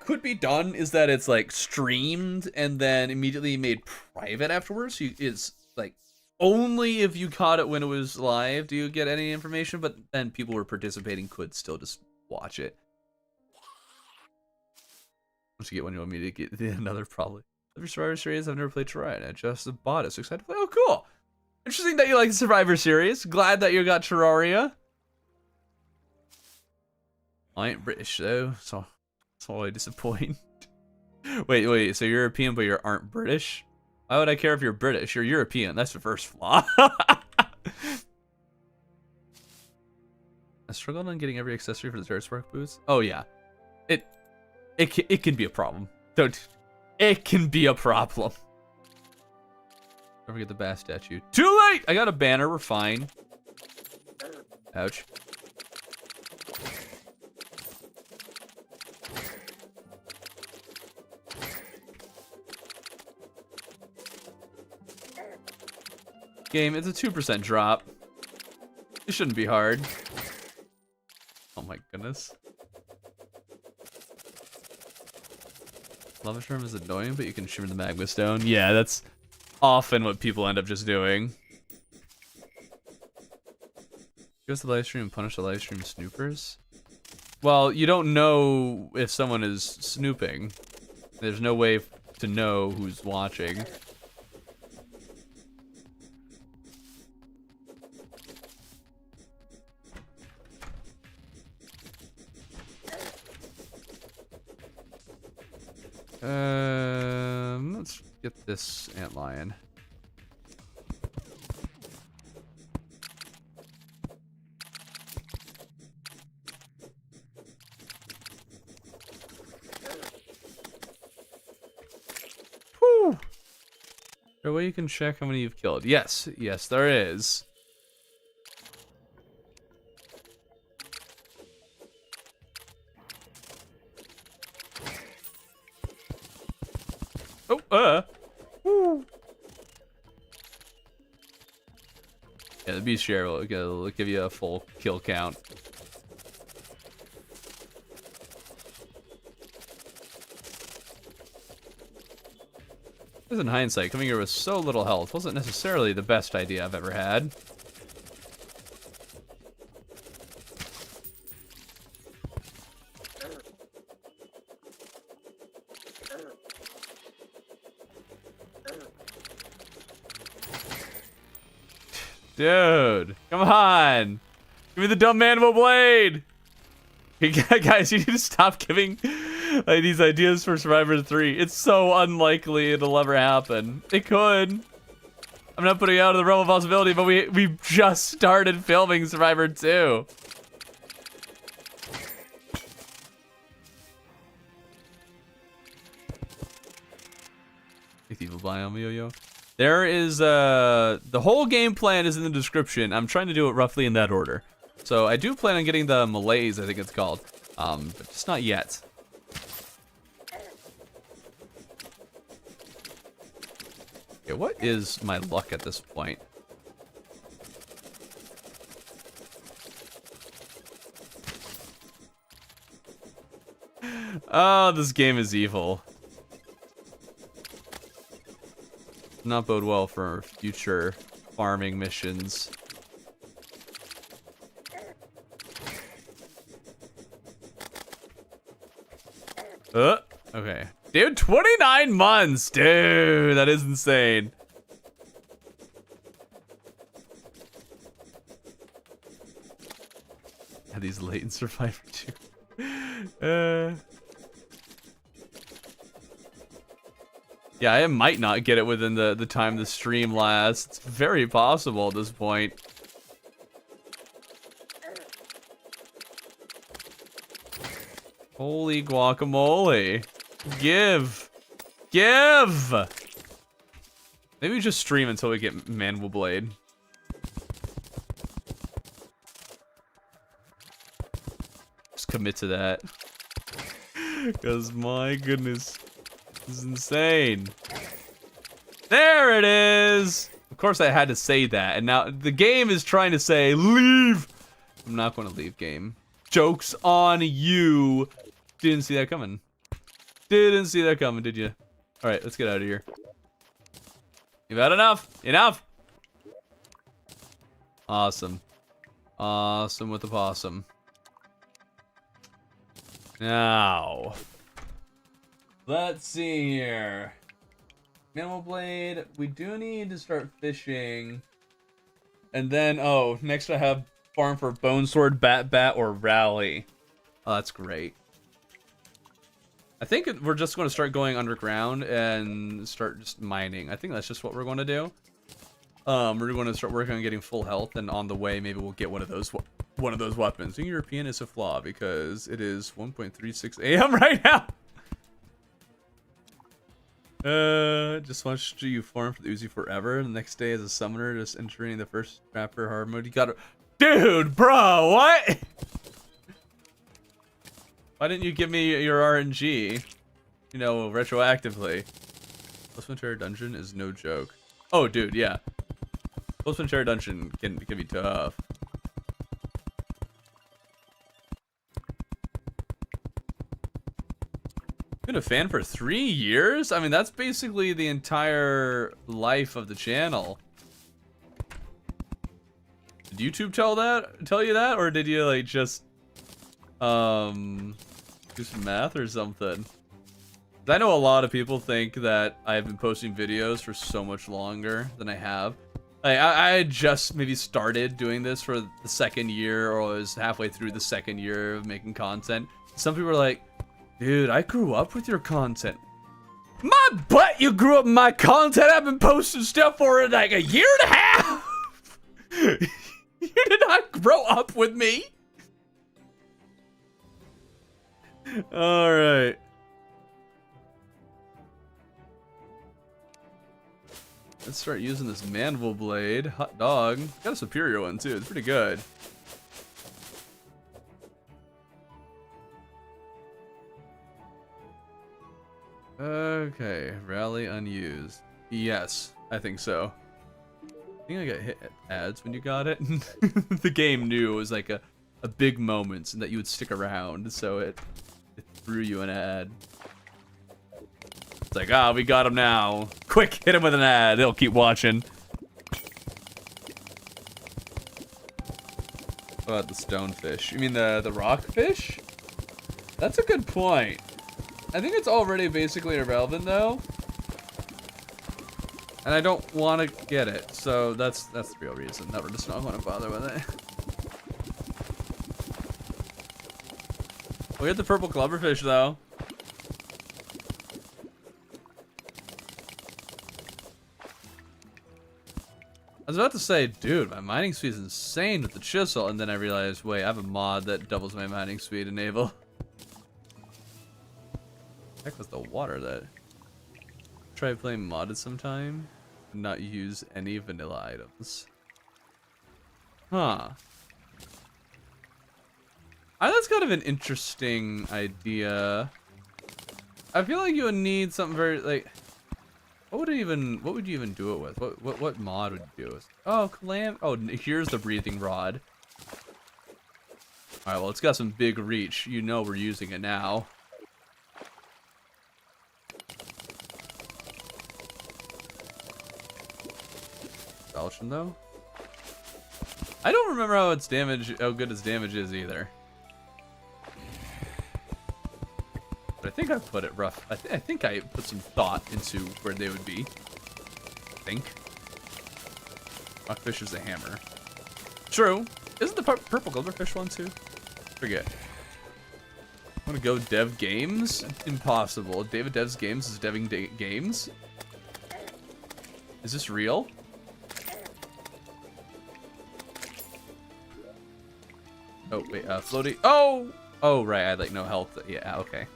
could be done is that it's like streamed and then immediately made private afterwards. It's like only if you caught it when it was live do you get any information, but then people who were participating could still just watch it. Once you get one, you want me to get another probably. Other Survivor series, I've never played Terraria. I just bought it, so excited to play. Oh, cool! Interesting that you like the Survivor series. Glad that you got Terraria. I ain't British though, so that's all I disappoint. wait, so you're European but you aren't British? Why would I care if you're British? You're European. That's the first flaw. I struggled on getting every accessory for the Terraria Spark boots. Oh yeah, it can be a problem. It can be a problem. Don't forget the bass statue. Too late! I got a banner, we're fine. Ouch. Game, it's a 2% drop. It shouldn't be hard. Oh my goodness. Lava Shroom is annoying, but you can shimmer the magma stone. Yeah, that's often what people end up just doing. Goes to the live stream and punish the live stream snoopers? Well, you don't know if someone is snooping. There's no way to know who's watching. Let's get this antlion. Whew. Is there a way you can check how many you've killed? Yes, there is. Oh, woo. Yeah, the beast share will give you a full kill count. Because in hindsight, coming here with so little health wasn't necessarily the best idea I've ever had. Dude, come on. Give me the dumb mandible blade. Hey, guys, you need to stop giving like these ideas for Survivor 3. It's so unlikely it'll ever happen. It could. I'm not putting it out of the realm of possibility, but we just started filming Survivor 2. Evil biome, yoyo. There is the whole game plan is in the description. I'm trying to do it roughly in that order. So I do plan on getting the malaise, I think it's called, but just not yet. Okay, what is my luck at this point? Oh, this game is evil. Not bode well for future farming missions. Okay. Dude, 29 months! Dude, that is insane. Yeah, these latent Survivor too. Yeah, I might not get it within the time the stream lasts. It's very possible at this point. Holy guacamole. Give. Give! Maybe we just stream until we get mandible blade. Just commit to that. Because my goodness. This is insane. There it is! Of course I had to say that, and now the game is trying to say, leave! I'm not going to leave, game. Joke's on you. Didn't see that coming. Didn't see that coming, did you? Alright, let's get out of here. You've had enough! Enough! Awesome. Awesome with the possum. Now... let's see here. Mandible blade. We do need to start fishing. And then, oh, next I have farm for bone sword, bat, or rally. Oh, that's great. I think we're just going to start going underground and start just mining. I think that's just what we're going to do. We're going to start working on getting full health, and on the way, maybe we'll get one of those weapons. Being European is a flaw because it is 1:36 a.m. right now. Just watched you farm for the Uzi forever. The next day as a summoner, just entering the first trapper hard mode. You gotta... Dude, bro, what? Why didn't you give me your RNG? You know, retroactively. Postman Terror Dungeon is no joke. Oh, dude, yeah. Postman Terror Dungeon can be tough. Been a fan for 3 years? I mean, that's basically the entire life of the channel. Did YouTube tell you that, or did you like just do some math or something? I know a lot of people think that I've been posting videos for so much longer than I have. I had just maybe started doing this for the second year, or was halfway through the second year of making content. Some people are like, dude, I grew up with your content. My butt, you grew up with my content. I've been posting stuff for like a year and a half. You did not grow up with me. All right. Let's start using this mandible blade. Hot dog. Got a superior one too. It's pretty good. Okay, rally unused. Yes, I think so. I think I got hit ads when you got it. The game knew it was like a big moment and that you would stick around, so it threw you an ad. It's like, ah, we got him now. Quick, hit him with an ad. They'll keep watching. What about the stonefish? You mean the rockfish? That's a good point. I think it's already basically irrelevant though. And I don't want to get it, so that's the real reason that we're just not going to bother with it. We get the purple clubberfish though. I was about to say, dude, my mining speed is insane with the chisel, and then I realized, wait, I have a mod that doubles my mining speed, enable. Heck was the water that. Try playing modded sometime. Not use any vanilla items. Huh. That's kind of an interesting idea. I feel like you would need something very like. What would you even do it with? What mod would you do it with? Oh, oh, here's the breathing rod. All right, well, it's got some big reach. You know we're using it now. Falcon though. I don't remember how good its damage is either. But I think I put it rough. I think I put some thought into where they would be. I think. Rockfish is a hammer. True. Isn't the purple Clubberfish one too? Forget. I want to go dev games? Impossible. David Dev's Games is deving games? Is this real? Oh, wait, floaty. Oh! Oh, right, I had like no health. Yeah, okay.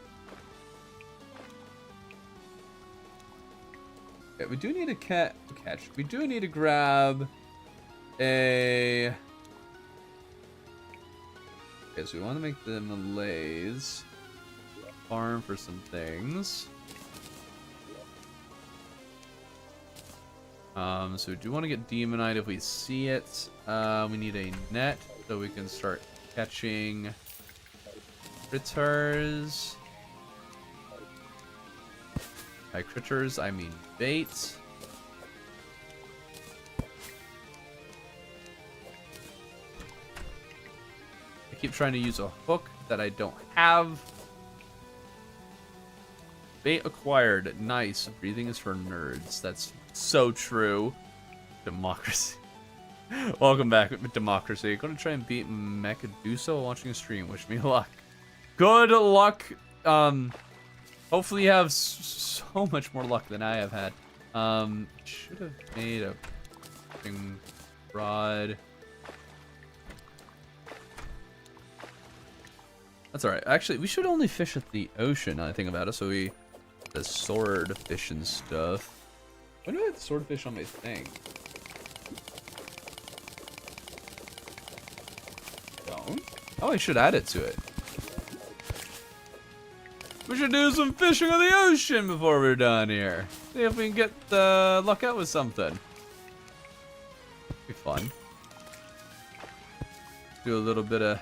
Okay, we do need a catch. We do need to grab a... Okay, so we want to make the malaise. Farm for some things. So we do want to get demonite if we see it. We need a net so we can start catching critters. By critters, I mean bait. I keep trying to use a hook that I don't have. Bait acquired. Nice. Breathing is for nerds. That's so true. Democracy. Welcome back, Democracy. Gonna try and beat Mechadusa while watching a stream. Wish me luck. Good luck. Hopefully you have so much more luck than I have had. Should have made a rod. That's alright. Actually, we should only fish at the ocean, now I think about it, so the swordfish and stuff. When do I have the swordfish on my thing? Don't? Oh, I should add it to it. We should do some fishing on the ocean before we're done here. See if we can get luck out with something. Be fun. Do a little bit of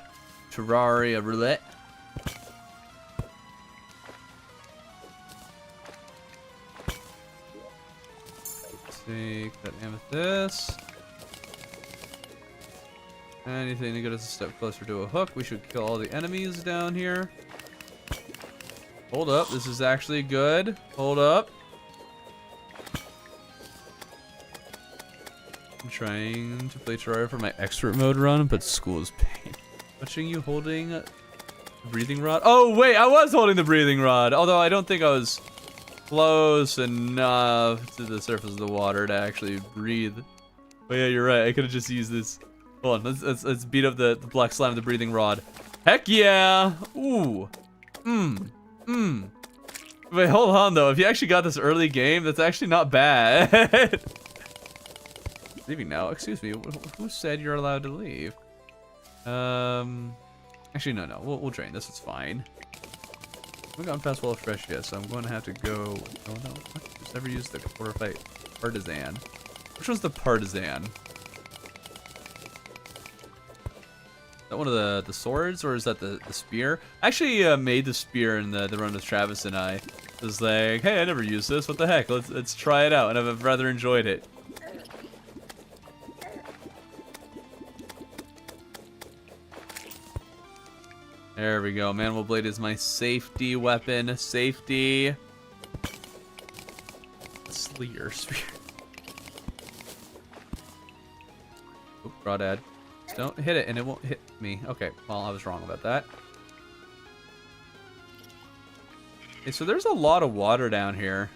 Terraria roulette. Take that amethyst. Anything to get us a step closer to a hook. We should kill all the enemies down here. Hold up, this is actually good. Hold up. I'm trying to play Terraria for my expert mode run, but school is pain. Watching you holding the breathing rod. Oh wait, I was holding the breathing rod. Although I don't think I was close enough to the surface of the water to actually breathe. Oh yeah, you're right. I could have just used this. Hold on, let's beat up the black slime with the breathing rod. Heck yeah! Ooh. Wait, hold on though. If you actually got this early game, that's actually not bad. Leaving now? Excuse me. Who said you're allowed to leave? Actually, no. We'll drain this. It's fine. haven't gotten past Wall of Fresh yet, so I'm going to have to go. Oh no, just never used the Clubberfish partisan. Which one's the partisan? Is that one of the swords, or is that the spear? I actually made the spear in the run with Travis and I. It was like, hey, I never used this. What the heck? Let's try it out, and I've rather enjoyed it. There we go. Mandible blade is my safety weapon. Safety. Sleer spear. Oop, crawdad. Just don't hit it and it won't hit me. Okay, well, I was wrong about that. Okay, so there's a lot of water down here.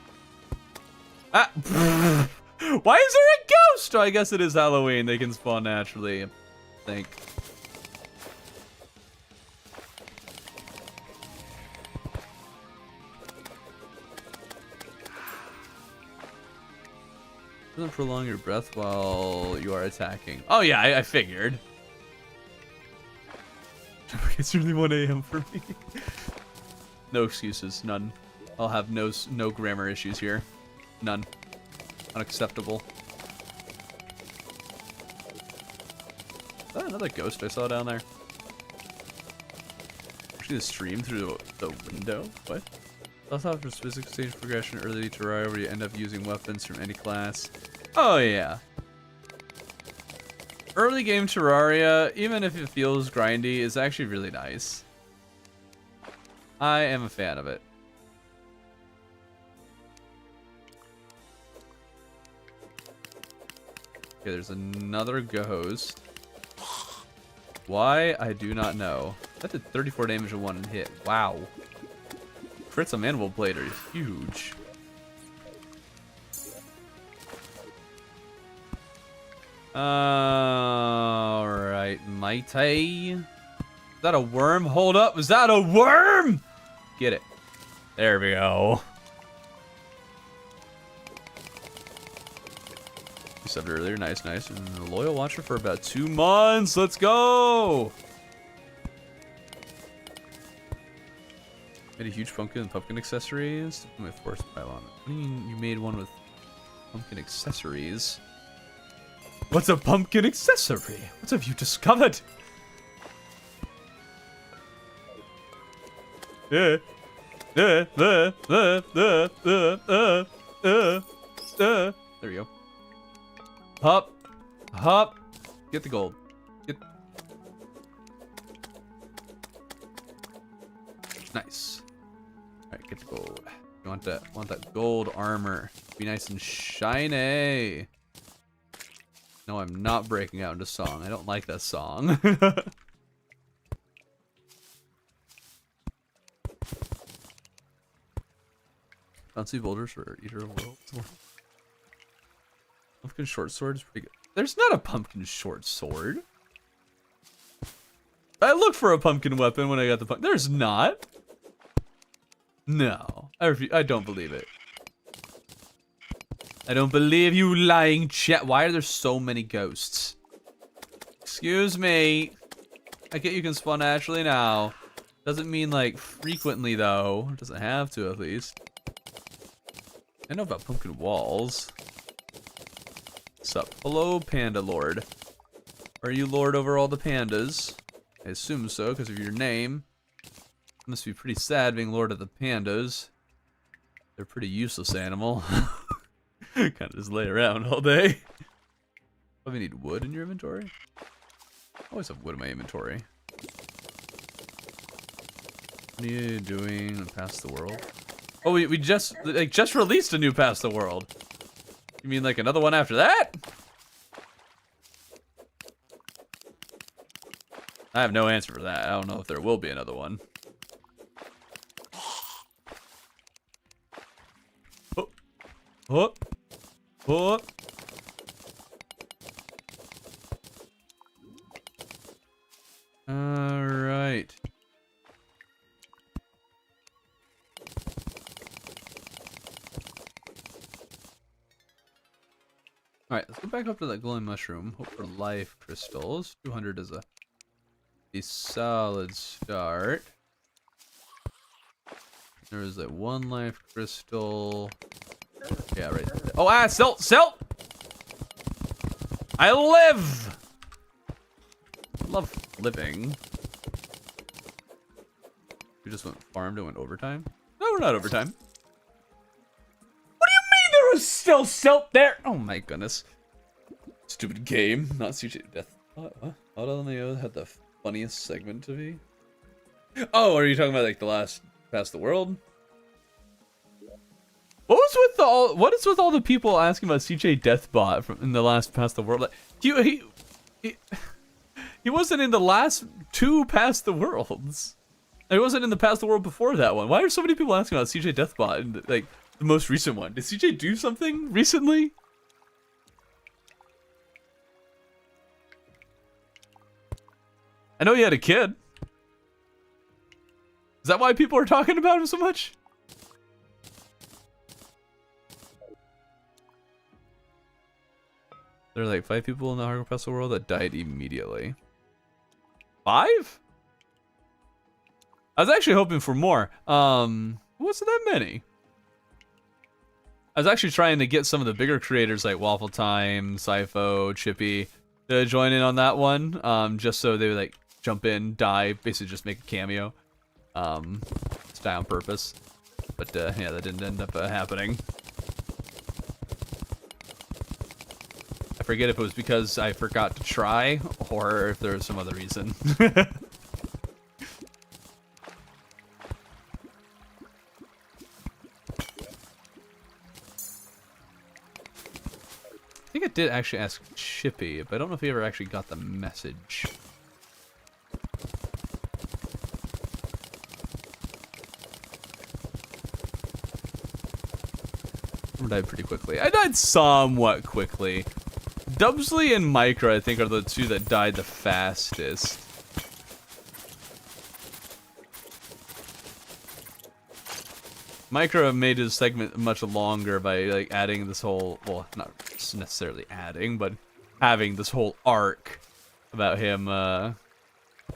Ah! Why is there a ghost? Oh, I guess it is Halloween. They can spawn naturally, I think. Doesn't prolong your breath while you are attacking. Oh yeah, I figured. It's really 1 a.m. for me. No excuses, none. I'll have no grammar issues here. None. Unacceptable. Is that another ghost I saw down there? Actually, the stream through the window? What? Also offers physics stage progression early Terraria where you end up using weapons from any class. Oh yeah. Early game Terraria, even if it feels grindy, is actually really nice. I am a fan of it. Okay, there's another ghost. Why? I do not know. That did 34 damage in one hit. Wow. Crits on mandible blade are huge. Alright, mighty. Is that a worm? Hold up, is that a worm? Get it. There we go. You said it earlier, nice. And a loyal watcher for about 2 months. Let's go. Made a huge pumpkin and pumpkin accessories. My force pile on it. What do you mean you made one with pumpkin accessories? What's a pumpkin accessory? What have you discovered? There we go. Hop. Get the gold. Nice. Alright, get the gold. You want that gold armor. Be nice and shiny. No, I'm not breaking out into song. I don't like that song. Bouncy boulders for Eater of Worlds. Pumpkin short sword is pretty good. There's not a pumpkin short sword. I looked for a pumpkin weapon when I got the pumpkin. There's not. No. I don't believe it. I don't believe you lying chat. Why are there so many ghosts? Excuse me. I get you can spawn naturally now. Doesn't mean like frequently though. It doesn't have to at least. I know about pumpkin walls. What's up? Hello, Panda Lord. Are you lord over all the pandas? I assume so because of your name. Must be pretty sad being lord of the pandas. They're a pretty useless animal. Kind of just lay around all day. Probably need wood in your inventory. I always have wood in my inventory. What are you doing past the world? Oh, we just released a new past the world. You mean like another one after that? I have no answer for that. I don't know if there will be another one. Oh. Oh. All right. All right, let's go back up to that glowing mushroom. Hope for life crystals. 200 is a solid start. There was that one life crystal. Yeah, right there. Oh, Silt! I live! Love living. We just went farmed and went overtime? No, we're not overtime. What do you mean there was still silt there? Oh my goodness. Stupid game. Not CJ Death. What? Out on the Oath had the funniest segment to be? Oh, are you talking about like the last Past the World? What is with all the people asking about CJ Deathbot from in the last Past the World? Like, he wasn't in the last 2 Past the Worlds. He wasn't in the Past the World before that one. Why are so many people asking about CJ Deathbot in like the most recent one? Did CJ do something recently? I know he had a kid. Is that why people are talking about him so much? There are like 5 people in the Hardcore Past the World that died immediately. 5? I was actually hoping for more. Wasn't that many? I was actually trying to get some of the bigger creators like Waffle Time, Sypho, Chippy to join in on that one. Just so they would like jump in, die, basically just make a cameo. Just die on purpose. But yeah, that didn't end up happening. I forget if it was because I forgot to try or if there was some other reason. I think I did actually ask Chippy, but I don't know if he ever actually got the message. I died pretty quickly. I died somewhat quickly. Dubsley and Micro, I think, are the 2 that died the fastest. Micro made his segment much longer by like adding this whole, well, not necessarily adding, but having this whole arc about him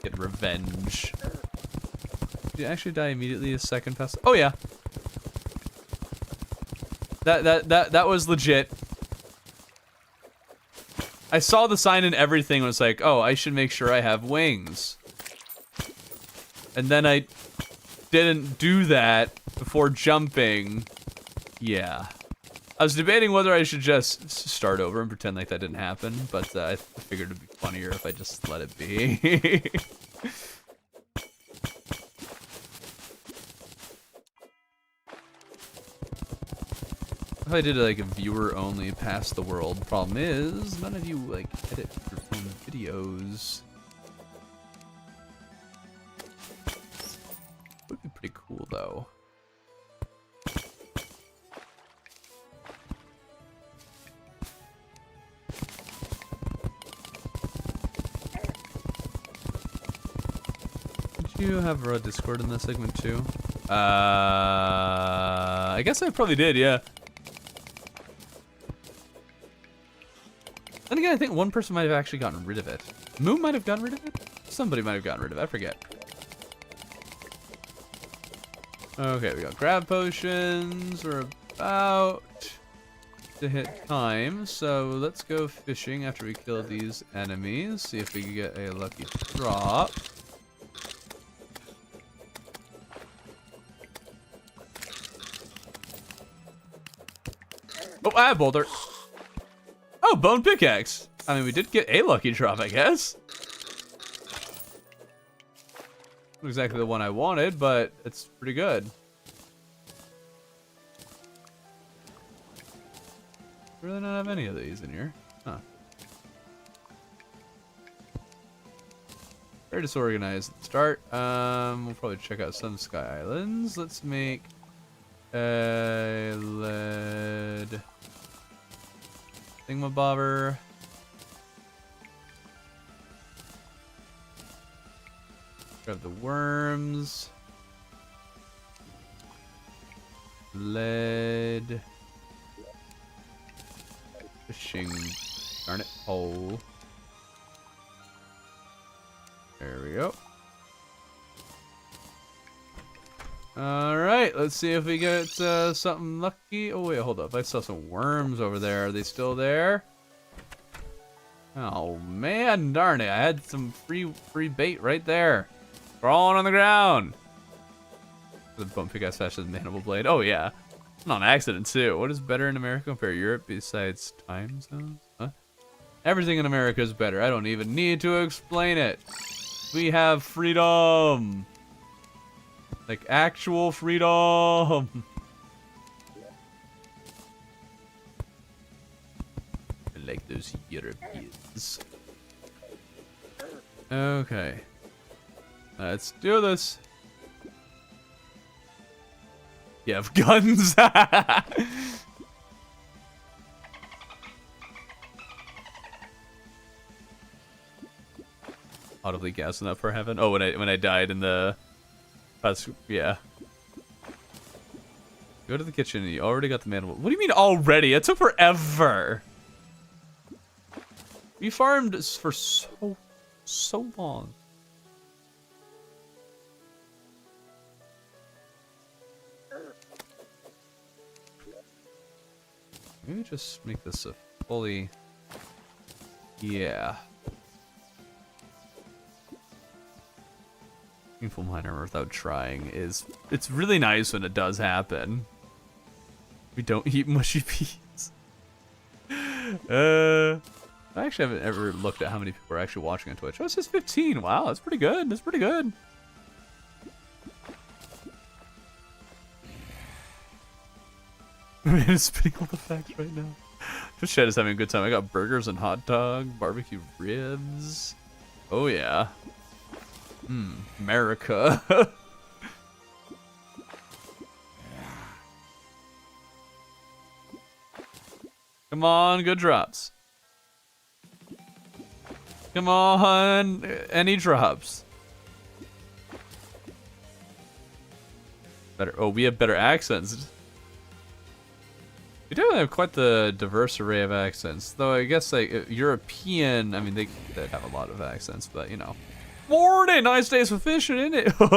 getting revenge. Did you actually die immediately a second past? Oh yeah. That was legit. I saw the sign and everything and was like, oh, I should make sure I have wings. And then I didn't do that before jumping. Yeah. I was debating whether I should just start over and pretend like that didn't happen, but I figured it'd be funnier if I just let it be. If I did like a viewer-only Past the World, problem is none of you like edit your own videos. Would be pretty cool though. Did you have a Discord in this segment too? I guess I probably did, yeah. Then again, I think one person might have actually gotten rid of it. Moon might have gotten rid of it? Somebody might have gotten rid of it, I forget. Okay, we got grab potions. We're about to hit time, so let's go fishing after we kill these enemies. See if we can get a lucky drop. Oh, I have boulder. Oh, bone pickaxe. I mean, we did get a lucky drop, I guess. Not exactly the one I wanted, but it's pretty good. Really not have any of these in here. Huh. Very disorganized at the start. We'll probably check out some Sky Islands. Let's make a lead thingamabobber. Grab the worms. Lead. Fishing. Darn it. Pole. There we go. All right, let's see if we get something lucky. Oh wait, hold up. I saw some worms over there. Are they still there? Oh man, darn it! I had some free bait right there, crawling on the ground. The bump pickaxe faster than mandible blade. Oh yeah, not an accident too. What is better in America compared to Europe besides time zones? Huh? Everything in America is better. I don't even need to explain it. We have freedom. Like actual freedom. I like those Europeans. Okay. Let's do this. You have guns. Audibly gassing up for heaven. Oh, when I died in the yeah. Go to the kitchen and you already got the mandible. What do you mean already? It took forever. We farmed for so long. Maybe just make this a fully, yeah. Painful miner without trying is, it's really nice when it does happen. We don't eat mushy peas. I actually haven't ever looked at how many people are actually watching on Twitch. Oh, it says 15. Wow, that's pretty good. That's pretty good. Man, it's spitting all the facts right now. Twitch chat is having a good time. I got burgers and hot dog, barbecue ribs. Oh yeah. America. Come on, good drops. Come on, any drops. Better. Oh, we have better accents. We definitely have quite the diverse array of accents. Though I guess like European, I mean they have a lot of accents, but you know. Morning, nice days for fishing, isn't it? You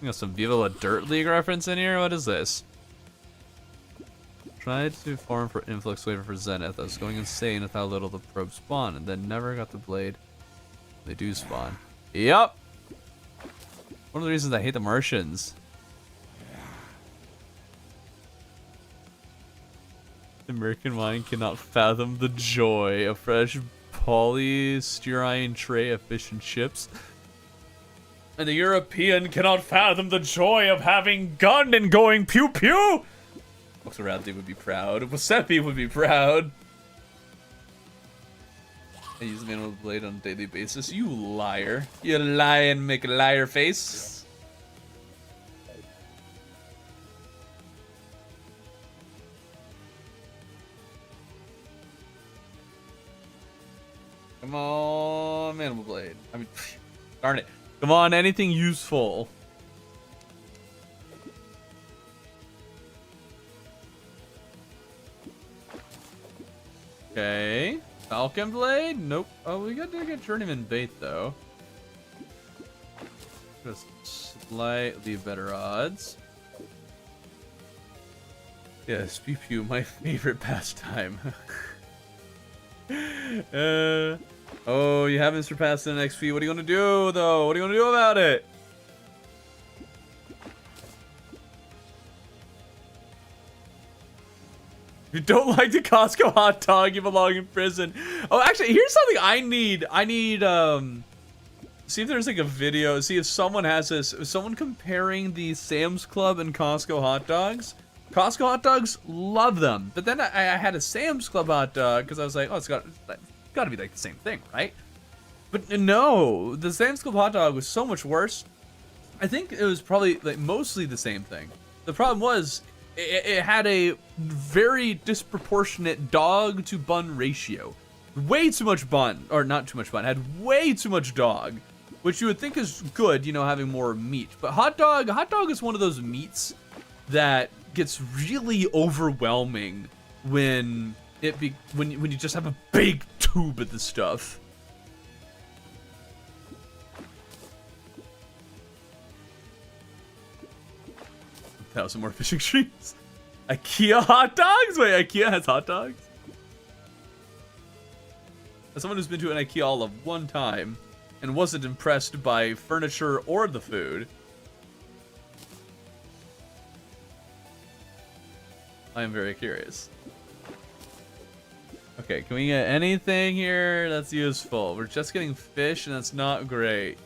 got some Viva La Dirt League reference in here. What is this? Tried to farm for influx waiver for Zenith. I was going insane with how little the probes spawn, and then never got the blade. They do spawn. Yep. One of the reasons I hate the Martians. The American mind cannot fathom the joy of fresh polystyrene tray of fish and chips. And the European cannot fathom the joy of having gun and going pew pew. Radley would be proud. Wasabi would be proud. I use the mandible blade on a daily basis. You liar. You lie and make a liar face. Come on, mandible blade. I mean, darn it. Come on, anything useful. Okay. Falcon blade? Nope. Oh, we got to get journeyman bait though. Just slightly better odds. Yes, pew pew, my favorite pastime. Oh, you haven't surpassed an XP. What are you gonna do though? What are you gonna do about it? If you don't like the Costco hot dog, you belong in prison. Oh, actually, here's something I need. See if there's like a video. See if someone has this. Someone comparing the Sam's Club and Costco hot dogs. Costco hot dogs, love them. But then I had a Sam's Club hot dog because I was like, oh, it's got to be like the same thing, right? But no, the Sam's Club hot dog was so much worse. I think it was probably like mostly the same thing. The problem was it had a very disproportionate dog to bun ratio. Way too much bun, or not too much bun, had way too much dog, which you would think is good, you know, having more meat. But hot dog is one of those meats that gets really overwhelming when when you just have a big tube of the stuff. 1,000 more fishing streams. IKEA hot dogs? Wait, IKEA has hot dogs? As someone who's been to an IKEA all of one time and wasn't impressed by furniture or the food, I am very curious. Okay, can we get anything here that's useful? We're just getting fish, and that's not great.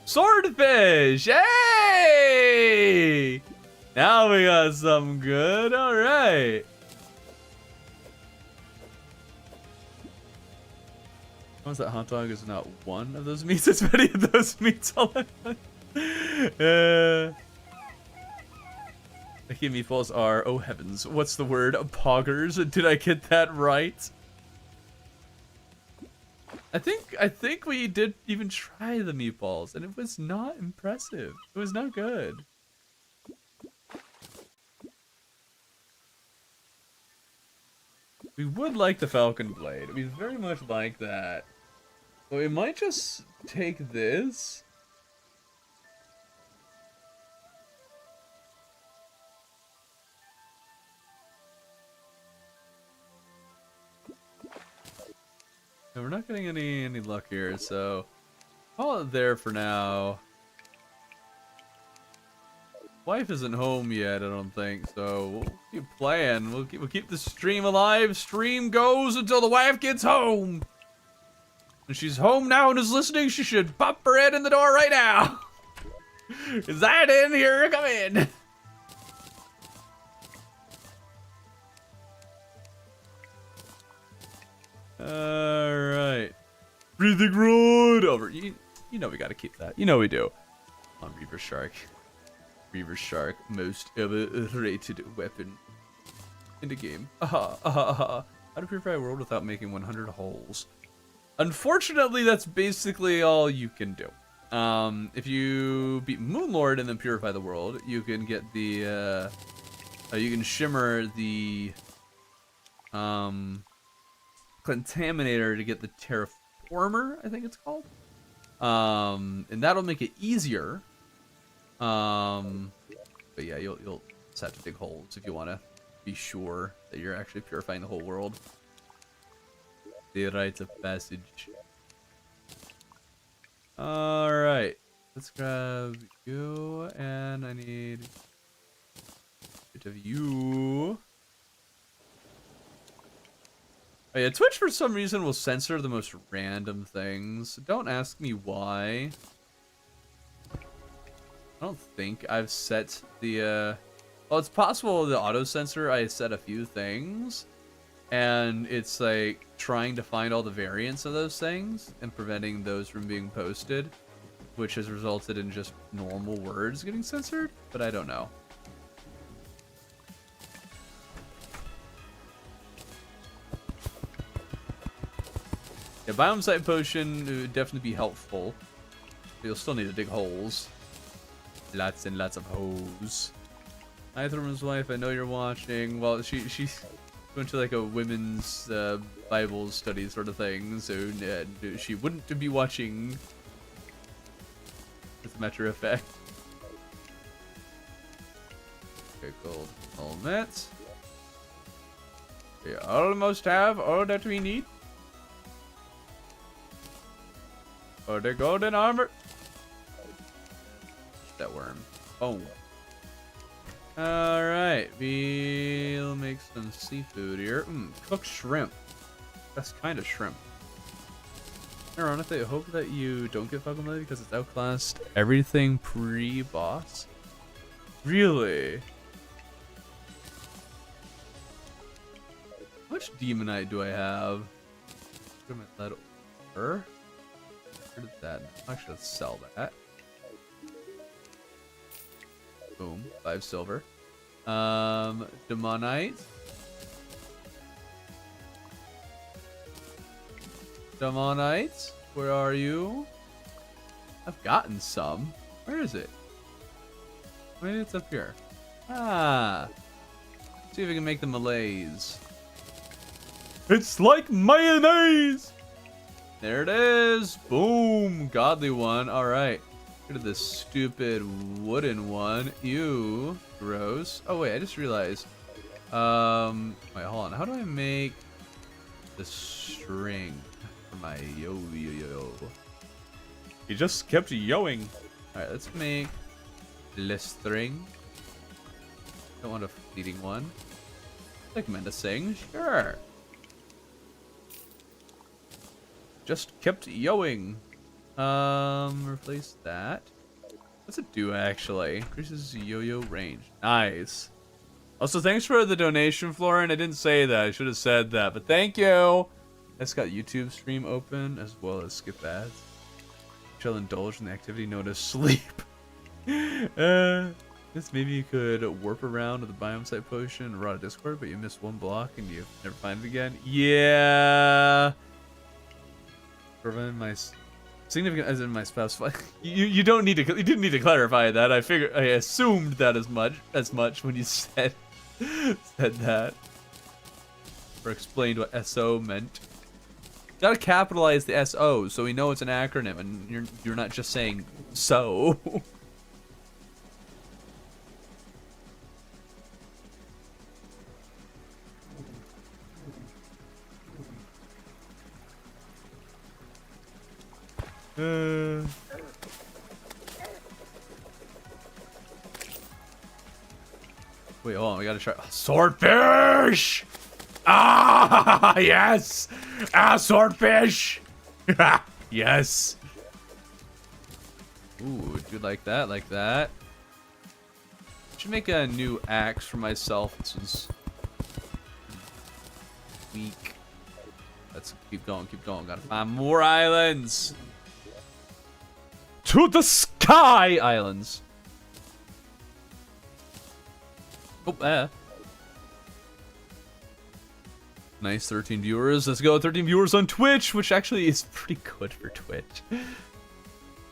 Swordfish! Hey! Now we got something good. All right. How is that hot dog is not one of those meats? As many of those meats all at once. IKEA meatballs are, oh heavens, what's the word? Poggers? Did I get that right? I think we did even try the meatballs, and it was not impressive. It was not good. We would like the Falcon blade. We very much like that. But we might just take this. No, we're not getting any luck here, so call it there for now. Wife isn't home yet, I don't think, so we'll keep playing. We'll keep the stream alive. Stream goes until the wife gets home. When she's home now and is listening, she should pop her head in the door right now. Is that in here? Come in. Alright. Breathing rod over. You know we gotta keep that. You know we do. On Reaver Shark. Reaver Shark, most overrated weapon in the game. Aha, aha, aha. How to purify a world without making 100 holes? Unfortunately, that's basically all you can do. If you beat Moonlord and then purify the world, you can get the, you can shimmer the, Contaminator to get the Terraformer, I think it's called. And that'll make it easier. But yeah, you'll just have to dig holes if you want to be sure that you're actually purifying the whole world. The rites of passage. Alright. Let's grab you, and I need a bit of you. Oh yeah, Twitch for some reason will censor the most random things. Don't ask me why. I don't think I've set the, well, it's possible the auto censor, I set a few things, and it's like trying to find all the variants of those things and preventing those from being posted, which has resulted in just normal words getting censored, but I don't know. Yeah, biome site potion would definitely be helpful. You'll still need to dig holes. Lots and lots of holes. Hi, Thorn's wife, I know you're watching. Well, she went to like a women's Bible study sort of thing, so she wouldn't be watching. As a matter of fact. Okay, gold helmet. We almost have all that we need. Oh, the golden armor. That worm. Oh. Alright, we'll make some seafood here. Cooked shrimp. Best kind of shrimp. Ironically, I hope that you don't get Falcon Blade because it's outclassed everything pre-boss. Really? How much demonite do I have? Put that over. Where did that? Actually, let's sell that. Boom, 5 silver. Demonite. Demonite, where are you? I've gotten some. Where is it? Maybe it's up here. Ah. See if we can make the malaise. It's like mayonnaise! There it is. Boom. Godly one. All right. Rid of this stupid wooden one. Ew, gross. Oh wait, I just realized. Wait, hold on. How do I make the string for my yo-yo? He just kept yoing. All right, let's make this string. Don't want a fleeting one. Like menacing, sure. Just kept yoing. Replace that. What's it do actually? Increases yo-yo range. Nice. Also, thanks for the donation, Florin. I didn't say that. I should have said that, but thank you. That's got YouTube stream open as well as skip ads. Shall indulge in the activity known as sleep. This maybe you could warp around with the biome site potion and rot a Discord, but you miss one block and you never find it again. Yeah. Prevent my significant as in my spouse. You don't need to. You didn't need to clarify that. I assumed that as much when you said that. Or explained what SO meant. Gotta capitalize the SO so we know it's an acronym and you're not just saying so. Wait, hold on, we gotta try swordfish! Ah, yes! Ah, swordfish! Yes! Ooh, do like that, like that. Should make a new axe for myself. This is weak. Let's keep going, keep going. Gotta find more islands. To the sky islands. Oh, nice, 13 viewers. Let's go, 13 viewers on Twitch, which actually is pretty good for Twitch.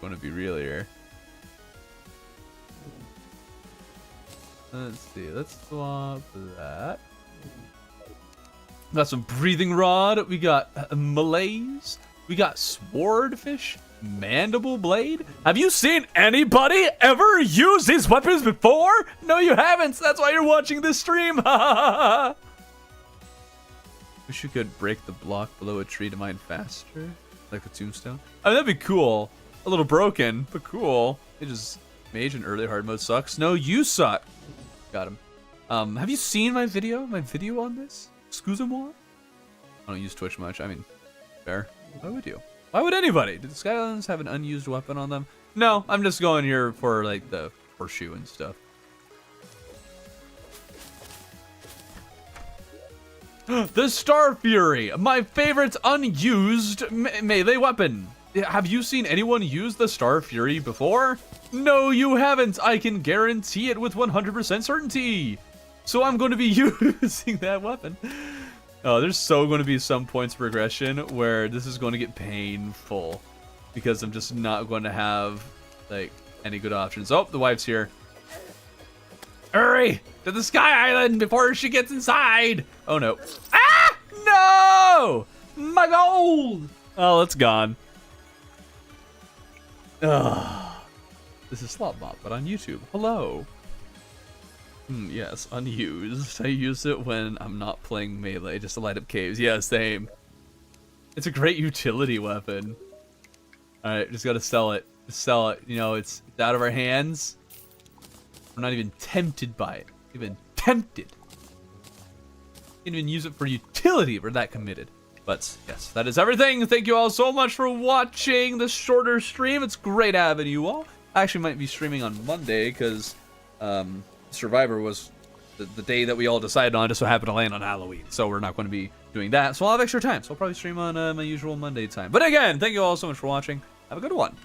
Want to be real here. Let's see, let's swap that. Got some breathing rod. We got malaise. We got swordfish. Mandible blade? Have you seen anybody ever use these weapons before? No, you haven't. So that's why you're watching this stream. Wish you could break the block below a tree to mine faster, like the tombstone. I mean, that'd be cool. A little broken, but cool. It just mage in early hard mode sucks. No, you suck. Got him. Have you seen my video? My video on this? Excusez-moi? I don't use Twitch much. I mean, fair. Why would you? Why would anybody? Do the Skylands have an unused weapon on them? No, I'm just going here for like the horseshoe and stuff. The Star Fury, my favorite unused melee weapon. Have you seen anyone use the Star Fury before? No, you haven't. I can guarantee it with 100% certainty. So I'm going to be using that weapon. Oh, there's so going to be some points of regression where this is going to get painful because I'm just not going to have like any good options. Oh, the wife's here. Hurry to the Sky Island before she gets inside. Oh no. Ah! No! My gold! Oh, it's gone. Ugh. This is Slopbot, but on YouTube. Hello. Yes, unused. I use it when I'm not playing melee, just to light up caves. Yeah, same. It's a great utility weapon. Alright, just gotta sell it. Just sell it. You know, it's out of our hands. We're not even tempted by it. Even tempted. Can't even use it for utility. We're that committed. But yes, that is everything. Thank you all so much for watching this shorter stream. It's great having you all. I actually might be streaming on Monday because Survivor was the day that we all decided on, just so happened to land on Halloween. So we're not going to be doing that. So I'll have extra time. So I'll probably stream on my usual Monday time. But again, thank you all so much for watching. Have a good one.